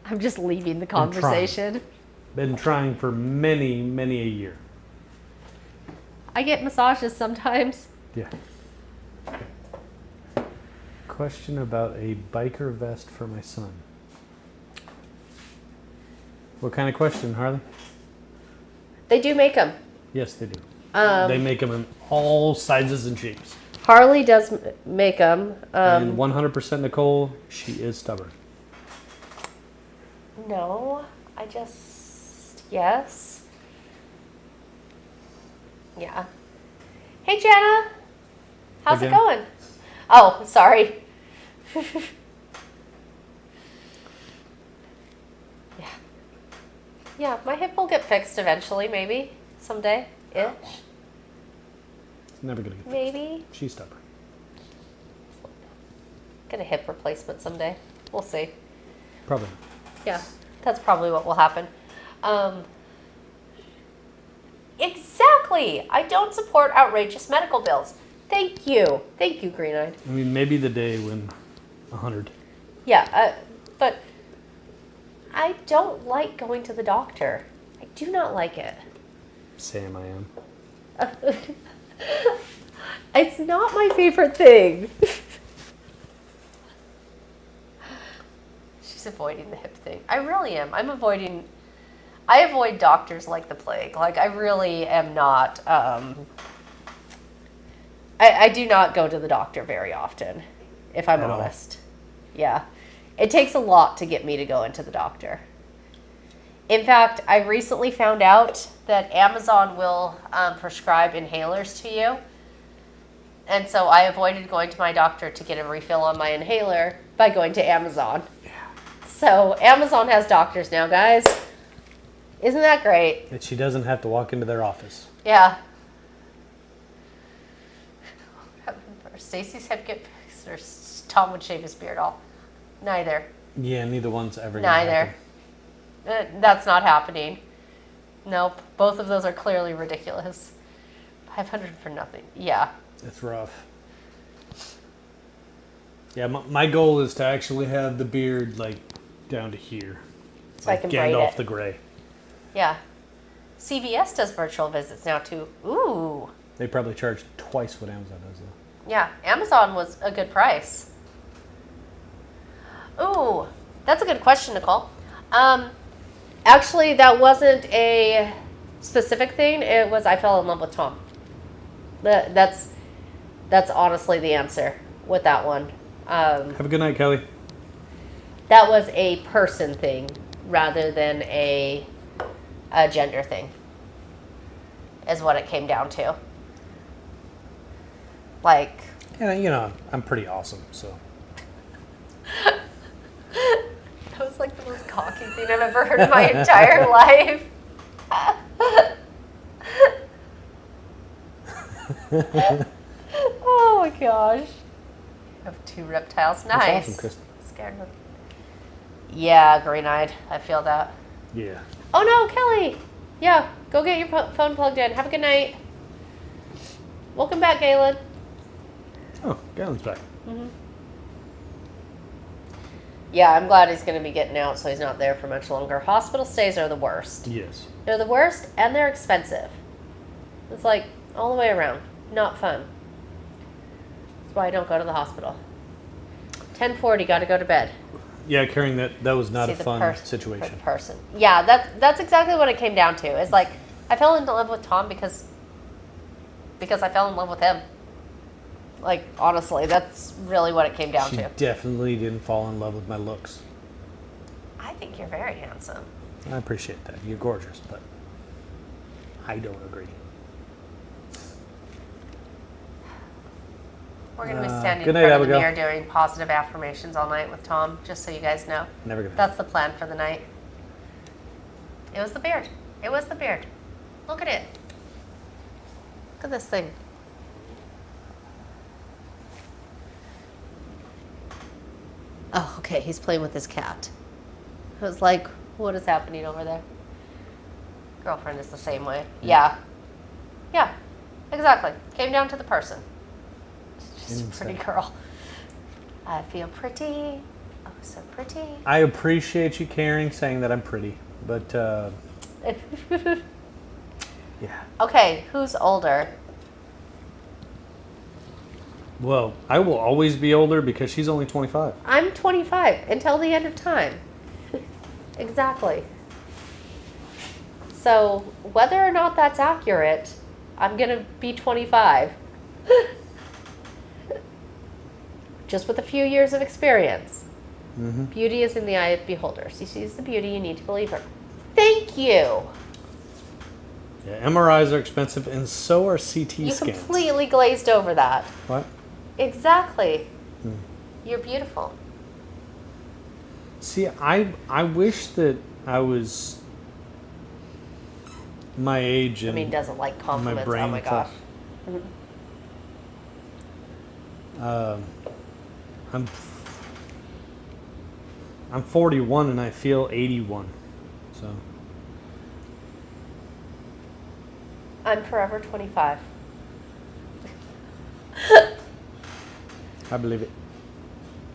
I'm just leaving the conversation. Been trying for many, many a year. I get massages sometimes. Yeah. Question about a biker vest for my son. What kind of question, Harley? They do make them. Yes, they do. They make them in all sizes and shapes. Harley does make them. And 100% Nicole, she is stubborn. No, yes. Yeah. Hey, Jenna. How's Again? it going? Oh, sorry. Yeah. Yeah, my hip will get fixed eventually, maybe. Someday-ish. It's never going to get fixed. Maybe. She's stubborn. Get a hip replacement someday. We'll see. Probably. Yeah, that's probably what will happen. Exactly. I don't support outrageous medical bills. Thank you. Thank you, Green Eyed. I mean, maybe the day when 100. Yeah, but I don't like going to the doctor. I do not like it. Sam, I am. It's not my favorite thing. She's avoiding the hip thing. I really am. I avoid doctors like the plague. Like, I really am not, I do not go to the doctor very often, if I'm At all. honest. Yeah. It takes a lot to get me to go into the doctor. In fact, I recently found out that Amazon will prescribe inhalers to you. And so I avoided going to my doctor to get a refill on my inhaler by going to Amazon. So Amazon has doctors now, guys. Isn't that great? That she doesn't have to walk into their office. Yeah. Stacy's hip get fixed, or Tom would shave his beard off. Neither. Yeah, neither one's ever gonna Neither. happen. That's not happening. Nope. Both of those are clearly ridiculous. 500 for nothing. Yeah. It's rough. Yeah, my goal is to actually have the beard like down to here. So I Like can braid Gandalf it. the Grey. Yeah. CVS does virtual visits now too. Ooh. They probably charge twice what Amazon does though. Yeah, Amazon was a good price. Ooh, that's a good question, Nicole. Actually, that wasn't a specific thing. It was I fell in love with Tom. That's honestly the answer with that one. Have a good night, Kelly. That was a person thing rather than a gender thing, is what it came down to. Like, Yeah, you know, I'm pretty awesome, so. that was like the most cocky thing I've ever heard in my entire life. Oh my gosh. You have two reptiles. Nice. That's awesome, Kristen. Scared them. Yeah, green-eyed. I feel that. Yeah. Oh no, Kelly. Yeah, go get your phone plugged in. Have a good night. Welcome back, Galen. Oh, Galen's back. Yeah, I'm glad he's going to be getting out so he's not there for much longer. Hospital stays are the worst. Yes. They're the worst and they're expensive. It's like all the way around. Not fun. That's why I don't go to the hospital. 10:40, got to go to bed. Yeah, carrying that was not See a the fun situation. Person. Yeah, that's exactly what it came down to. It's like I fell in love with Tom because I fell in love with him. Like, honestly, that's really what it came down She to. definitely didn't fall in love with my looks. I think you're very handsome. I appreciate that. You're gorgeous, but I don't agree. We're going to be standing good in night, front of the Abigail. mirror doing positive affirmations all night with Tom, just so you guys know. Never gonna That's the plan for the night. It was the beard. It was the beard. Look at it. Look at this thing. Oh, okay. He's playing with his cat. I was like, what is happening over there? Girlfriend is the same way. Yeah. Yeah. Exactly. Came down to the person. She's a pretty girl. I feel pretty. Oh, so pretty. I appreciate you caring, saying that I'm pretty, but yeah. Okay, who's older? Well, I will always be older because she's only 25. I'm 25 until the end of time. Exactly. So, whether or not that's accurate, I'm going to be 25. Just with a few years of experience. Mm-hmm. Beauty is in the eye of the beholder. She sees the beauty, you need to believe her. Thank you. Yeah, MRIs are expensive, and so are CT You scans. completely glazed over that. What? Exactly. You're beautiful. See, I wish that I was my age I and mean, doesn't like my compliments. brain. Oh my gosh. I'm 41 and I feel 81. So I'm forever 25. I believe it.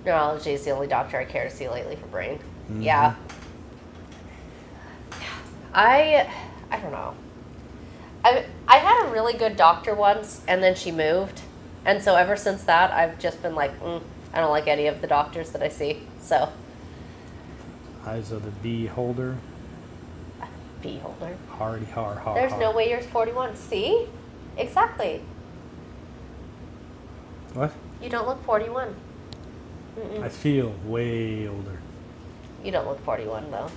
Neurology is the only doctor I care to see lately for brain. Yeah. I don't know. I had a really good doctor once, and then she moved, and so ever since that, I've just been like, I don't like any of the doctors that I see. So, Eyes of the beholder. beholder. Hardy har har. There's har. no way you're 41. See? Exactly. What? You don't look 41. I feel way older. You don't look 41 though.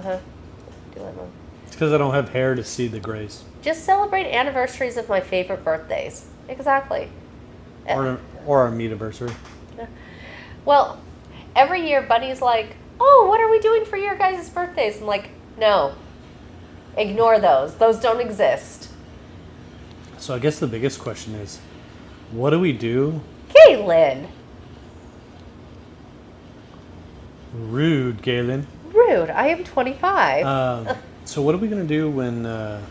Do I look? It's because I don't have hair to see the grays. Just celebrate anniversaries of my favorite birthdays. Exactly. Or our meet-iversary. Well, every year Bunny's like, oh, what are we doing for your guys' birthdays? I'm like, no. Ignore those. Those don't exist. So I guess the biggest question is, what do we do? Galen. Rude, Galen. Rude. I am 25. So what are we gonna do when our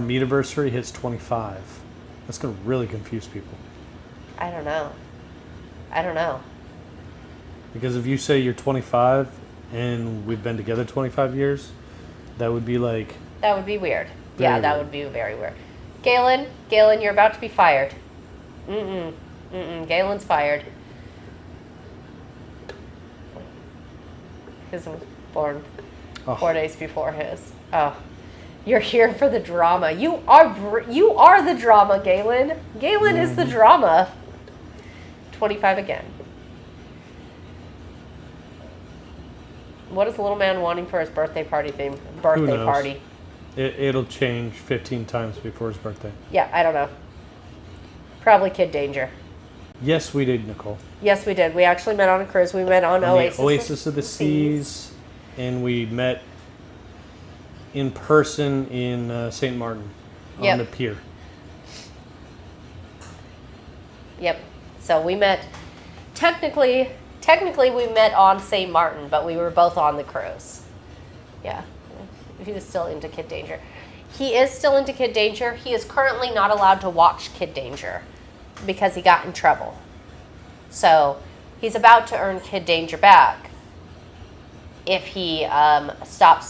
meetiversary hits 25? That's gonna really confuse people. I don't know. I don't know. Because if you say you're 25 and we've been together 25 years, that would be like, That would be weird. Very Yeah, that weird. would be very weird. Galen, you're about to be fired. Galen's fired. His was born oh, 4 days before his. Oh, you're here for the drama. You are the drama, Galen. Galen is the drama. 25 again. What is the little man wanting for his birthday party theme? Birthday knows? party. it'll change 15 times before his birthday. Yeah, I don't know. Probably Kid Danger. Yes, we did, Nicole. Yes, we did. We actually met on a cruise. We met on On Oasis. the Oasis of the Seas, and we met in person in St. Martin Yep. on the pier. Yep. So we met. Technically, we met on St. Martin, but we were both on the cruise. Yeah. He was still into Kid Danger. He is still into Kid Danger. He is currently not allowed to watch Kid Danger because he got in trouble. So he's about to earn Kid Danger back if he stops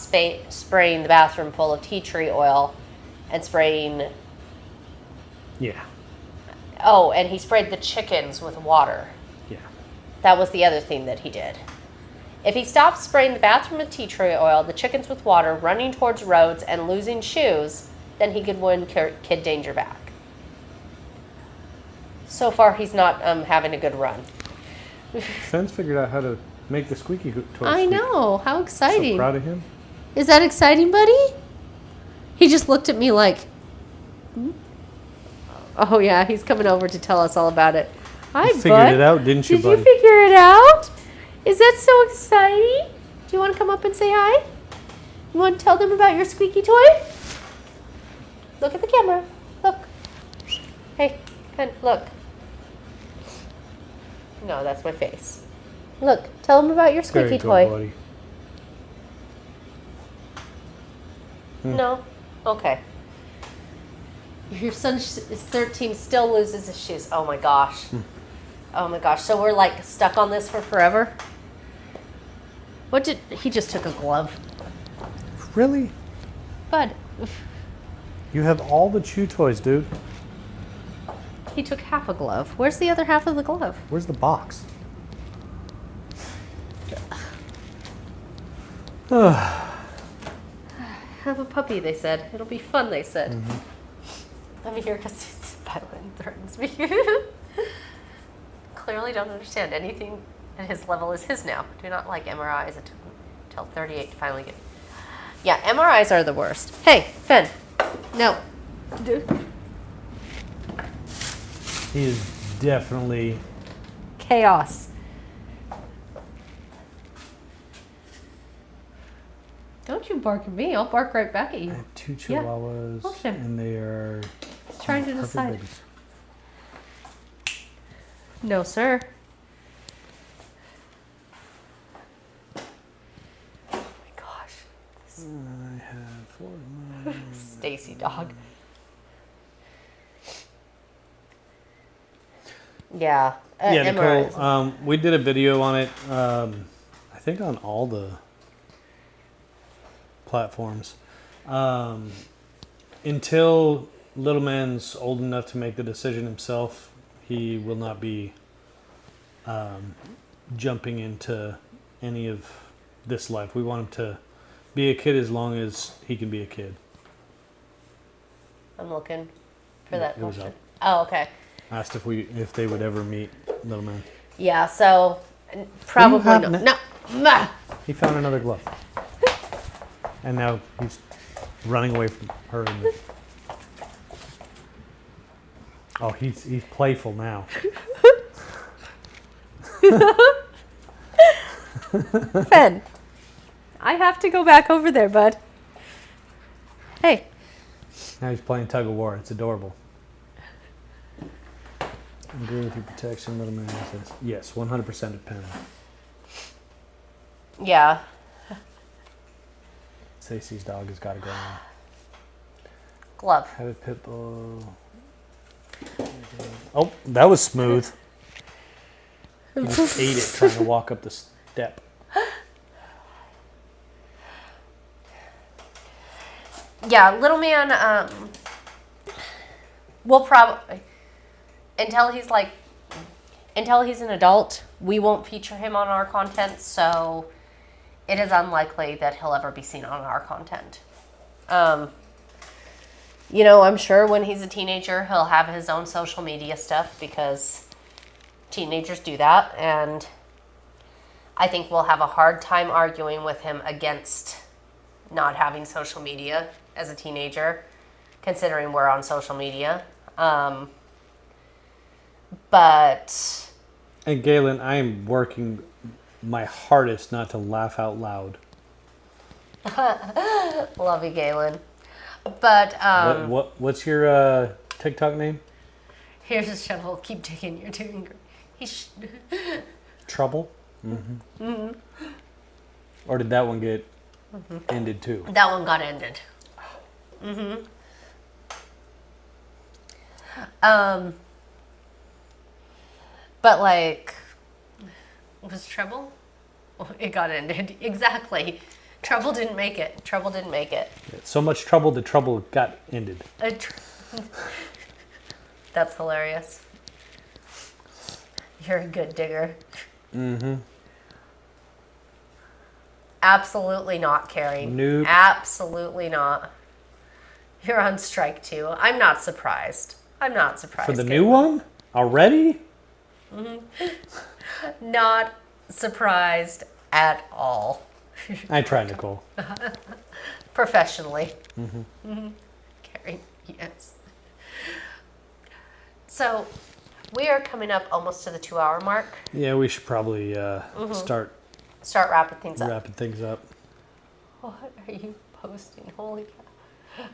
spraying the bathroom full of tea tree oil and spraying. Yeah. Oh, and he sprayed the chickens with water. Yeah. That was the other thing that he did. If he stopped spraying the bathroom with tea tree oil, the chickens with water, running towards roads, and losing shoes, then he could win Kid Danger back. So far, he's not having a good run. Fenn's figured out how to make the squeaky toy I squeak. know. How exciting. So proud of him. Is that exciting, buddy? He just looked at me like, hmm? Oh, yeah, he's coming over to tell us all about it. Hi, You bud. figured it out, didn't you, Did buddy? you figure it out? Is that so exciting? Do you want to come up and say hi? You want to tell them about your squeaky toy? Look at the camera. Look. Hey, Pen, look. No, that's my face. Look, tell them about your There squeaky you go, toy. buddy. No? Okay. Your son is 13, still loses his shoes. Oh my gosh. Oh my gosh. So we're like stuck on this for forever? What did he just took a glove? Really? Bud, You have all the chew toys, dude. he took half a glove. Where's the other half of the glove? Where's the box? Have a puppy, they said. It'll be fun, they said. Let me hear because Byron threatens me. Clearly don't understand anything at his level is his now. Do not like MRIs. It took me until 38 to finally get. Yeah, MRIs are the worst. Hey, Fenn. No. He is definitely. Chaos. Don't you bark at me. I'll bark right back at I you. have two Yeah. chihuahuas, Okay. and they are Trying to perfect decide. babies. No, sir. Oh my gosh. I have 4 of mine. Stacy dog. Yeah. Yeah, MRIs. Nicole. We did a video on it. I think on all the platforms. Until Little Man's old enough to make the decision himself, he will not be jumping into any of this life. We want him to be a kid as long as he can be a kid. I'm looking for Yeah, that it was question. up. Oh, okay. Asked if they would ever meet Little Man. Yeah, so probably have no. na- No. Nah. He found another glove. And now he's running away from her. Oh, he's playful now. Fenn, I have to go back over there, bud. Hey. Now he's playing tug of war. It's adorable. Agree with your protection, Little Man says. Yes, 100% at Penn. Yeah. Stacey's dog has got to go now. Glove. Have a pit bull. Oh, that was smooth. He just ate it trying to walk up the step. Yeah, little man, we'll probably, until he's an adult, we won't feature him on our content, so it is unlikely that he'll ever be seen on our content. You know, I'm sure when he's a teenager, he'll have his own social media stuff because teenagers do that, and I think we'll have a hard time arguing with him against not having social media as a teenager, considering we're on social media. But... And Galen, I am working my hardest not to laugh out loud. Love you, Galen. But, what's your TikTok name? here's a shovel. Keep digging. You're doing great. Trouble? Mm-hmm. Or did that one get ended too? That one got ended. But like, was Trouble? Oh, it got ended. Exactly. Trouble didn't make it. Trouble didn't make it. So much trouble, the trouble got ended. That's hilarious. You're a good digger. Mm-hmm. Absolutely not, Carrie. Nope. Absolutely not. You're on strike 2. I'm not surprised. I'm not surprised. For the new one? Already? Not surprised at all. I try, Nicole. Professionally. Carrie, yes. So, we are coming up almost to the 2-hour mark. Yeah, we should probably start wrapping things up. wrapping things up. What are you posting? Holy cow.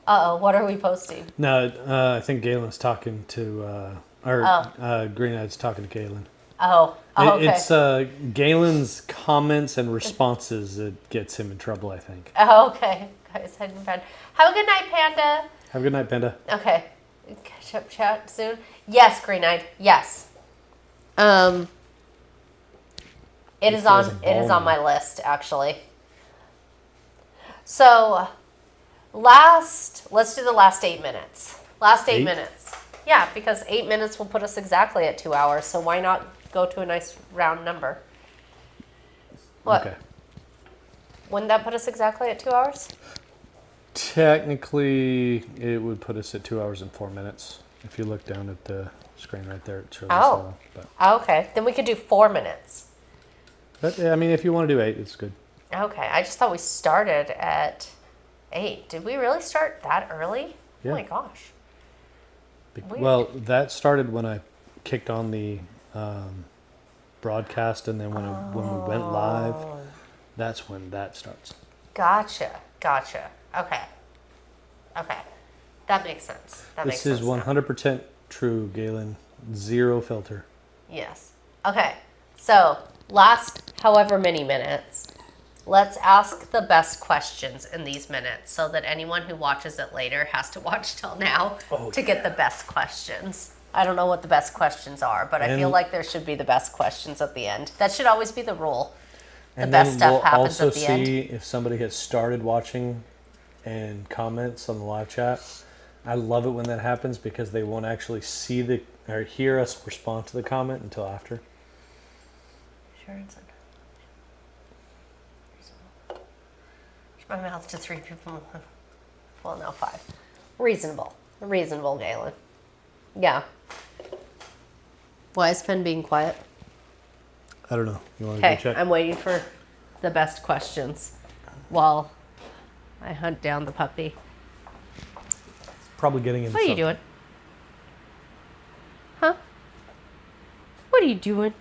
Uh-oh, what are we posting? No, I think Galen's talking to, Green Eyed's talking to Galen. Oh, okay. It's Galen's comments and responses that gets him in trouble, I think. Oh, okay. Guys, head in bed. Have a good night, Panda. Have a good night, Panda. Okay. Catch up chat soon. Yes, Green Eyed. Yes. It is on my list, actually. So, let's do the last 8 minutes. Last 8 minutes. Yeah, because 8 minutes will put us exactly at 2 hours, so why not go to a nice round number? What? Okay. Wouldn't that put us exactly at 2 hours? Technically, it would put us at 2 hours and 4 minutes. If you look down at the screen right there, it's really slow. Okay. Then we could do 4 minutes. But yeah, I mean, if you want to do 8, it's good. Okay. I just thought we started at 8. Did we really start that early? Yeah. Oh my gosh. Weird. Well, that started when I kicked on the broadcast, and then when we went live, that's when that starts. Gotcha. Okay. That makes sense. This is 100% true, Galen. Zero filter. Yes. Okay. So, last however many minutes, let's ask the best questions in these minutes so that anyone who watches it later has to watch till now to get the best questions. I don't know what the best questions are, but I feel like there should be the best questions at the end. That should always be the rule. The best stuff happens at the end. And then we'll also see if somebody has started watching and comments on the live chat. I love it when that happens because they won't actually see or hear us respond to the comment until after. Sure, it's my mouth to 3 people. Well, no, 5. Reasonable, Galen. Yeah. Why is Finn being quiet? I don't know. You want to go check? I'm waiting for the best questions while I hunt down the puppy. Probably getting into What are you doing? Huh? What are you doing?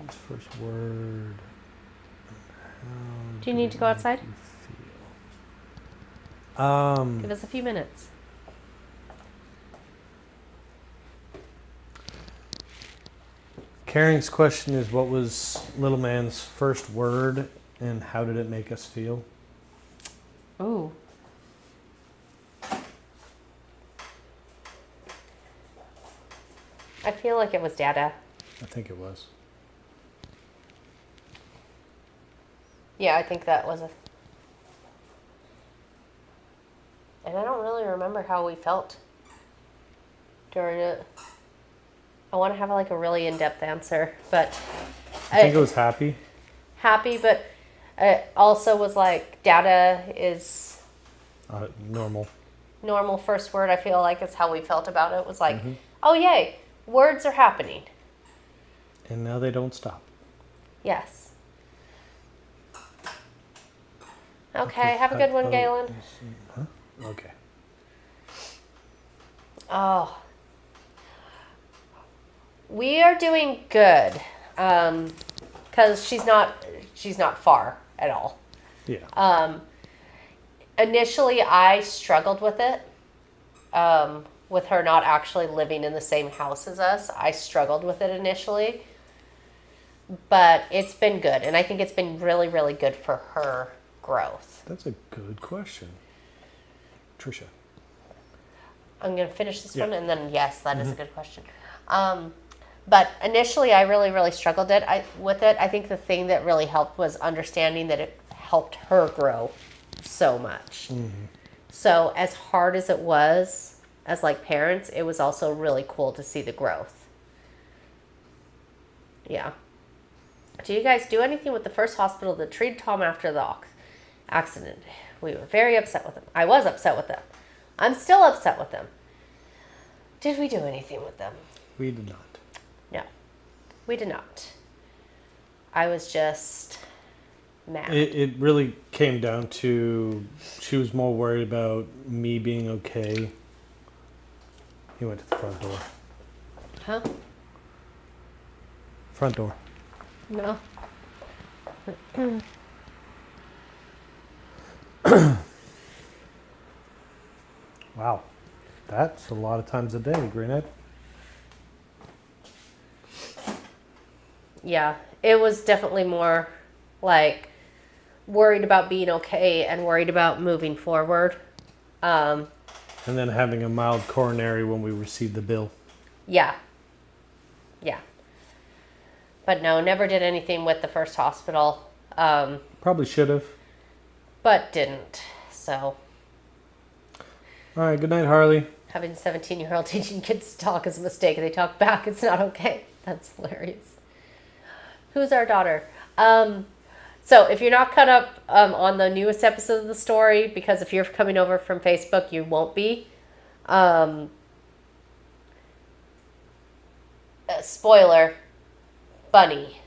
His first word. Do you need to go outside? Give us a few minutes. Karen's question is, what was little man's first word? and how did it make us feel? Ooh. I feel like it was Dada. I think it was. Yeah, I think that was a. And I don't really remember how we felt during it. I want to have like a really in-depth answer, but I think it was happy. happy, but it also was like Dada is Normal. normal first word. I feel like is how we felt about it. Was like, oh yay, words are happening. And now they don't stop. Yes. Okay, have a good one, Galen. Huh? Okay. Oh. We are doing good. Because she's not far at all. Yeah. Initially, I struggled with it. With her not actually living in the same house as us. I struggled with it initially. But it's been good. And I think it's been really, really good for her growth. That's a good question. Trisha. I'm going to finish this Yeah. one, and then yes, that is a good question. But initially, I really, really struggled with it. I think the thing that really helped was understanding that it helped her grow so much. So as hard as it was, as like parents, it was also really cool to see the growth. Yeah. Do you guys do anything with the first hospital that treated Tom after the accident? We were very upset with them. I was upset with them. I'm still upset with them. Did we do anything with them? We did not. No, we did not. I was just mad. It really came down to she was more worried about me being okay. He went to the front door. Huh? Front door. No. Wow. That's a lot of times a day, Greenhead. Yeah, it was definitely more like worried about being okay and worried about moving forward. And then having a mild coronary when we received the bill. Yeah. Yeah. But no, never did anything with the first hospital. Probably should have. But didn't. So All right, good night, Harley. having a 17-year-old teaching kids to talk is a mistake. They talk back. It's not okay. That's hilarious. Who's our daughter? So if you're not caught up on the newest episode of the story, because if you're coming over from Facebook, you won't be. Spoiler, Bunny.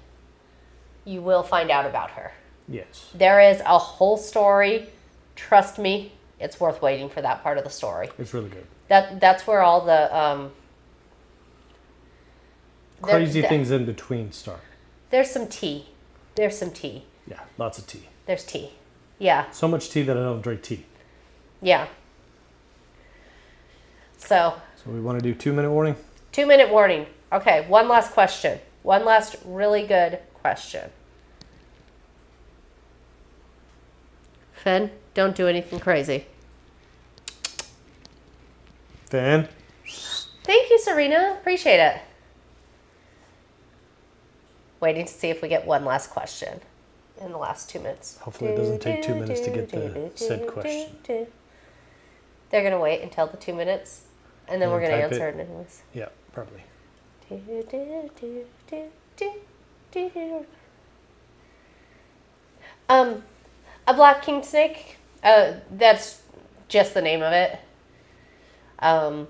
You will find out about her. Yes. There is a whole story. Trust me, it's worth waiting for that part of the story. It's really good. That's where all the Crazy things in between start. There's some tea. There's some tea. Yeah, lots of tea. There's tea. Yeah. So much tea that I don't drink tea. Yeah. So So we want to do 2-minute warning? 2-minute warning. Okay, one last question. One last really good question. Finn, don't do anything crazy. Fan? Thank you, Serena. Appreciate it. Waiting to see if we get one last question in the last 2 minutes. Hopefully it doesn't take 2 minutes to get the said question. They're going to wait until the 2 minutes, and then And we're going to type answer it. it anyways. Yeah, probably. A black king snake. That's just the name of it. An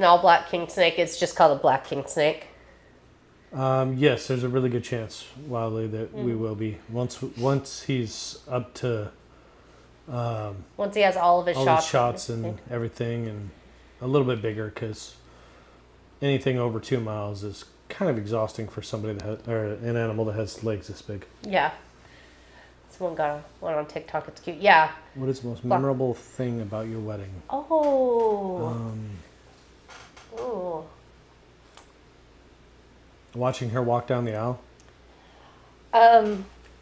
all black king snake. It's just called a black king snake. Yes, there's a really good chance, Wildly, that we will be. Once he's up to Once he has all of his all shots. the shots and everything, and a little bit bigger, because anything over 2 miles is kind of exhausting for somebody that has, or an animal that has legs this big. Yeah. Someone got one on TikTok. It's cute. Yeah. What is the most memorable thing about your wedding? Oh. Ooh. Watching her walk down the aisle.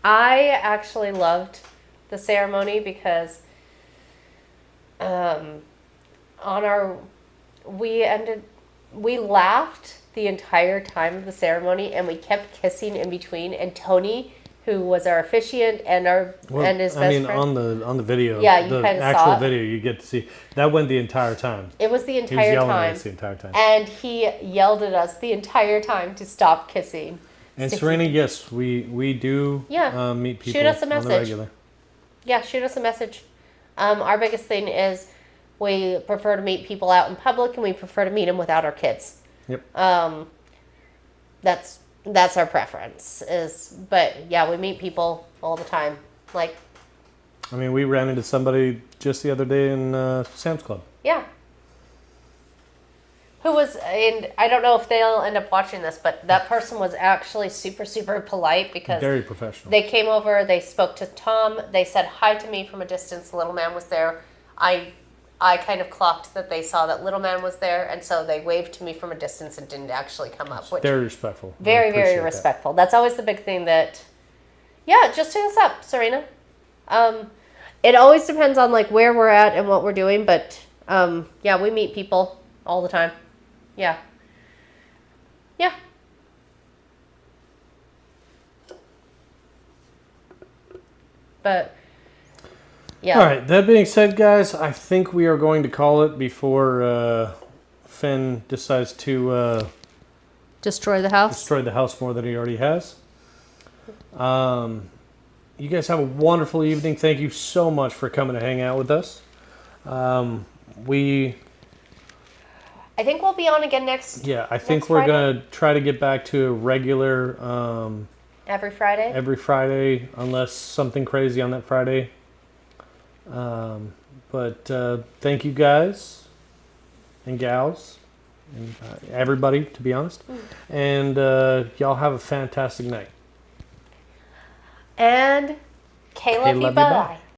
I actually loved the ceremony because we laughed the entire time of the ceremony, and we kept kissing in between. And Tony, who was our officiant and his best friend, on the video, Yeah, you the kinda saw actual it. video, you get to see that went the entire time. it was the He was entire yelling at time, us the entire time. and he yelled at us the entire time to stop kissing. And Sticky. Serena, yes, we do Yeah. meet people Shoot us a on the message. regular. Yeah, shoot us a message. Our biggest thing is we prefer to meet people out in public, and we prefer to meet them without our kids. Yep. That's our preference. But yeah, we meet people all the time. Like, I mean, we ran into somebody just the other day in Sam's Club. yeah. Who was, and I don't know if they'll end up watching this, but that person was actually super, super polite because Very professional. they came over, they spoke to Tom, they said hi to me from a distance. Little man was there. I kind of clocked that they saw that little man was there, and so they waved to me from a distance and didn't actually come up. Which Very respectful. We very, appreciate very that. respectful. That's always the big thing that, yeah, just hit us up, Serena. It always depends on like where we're at and what we're doing, but yeah, we meet people all the time. Yeah. Yeah. But yeah. All right. That being said, guys, I think we are going to call it before Finn decides to Destroy the house. destroy the house more than he already has. You guys have a wonderful evening. Thank you so much for coming to hang out with us. I think we'll be on again I think Next we're Friday? gonna try to get back to a regular every Friday. every Friday, unless something crazy on that Friday. But thank you guys and gals and everybody, to be honest. And y'all have a fantastic night. And Caleb, Caleb, you you bye. bye.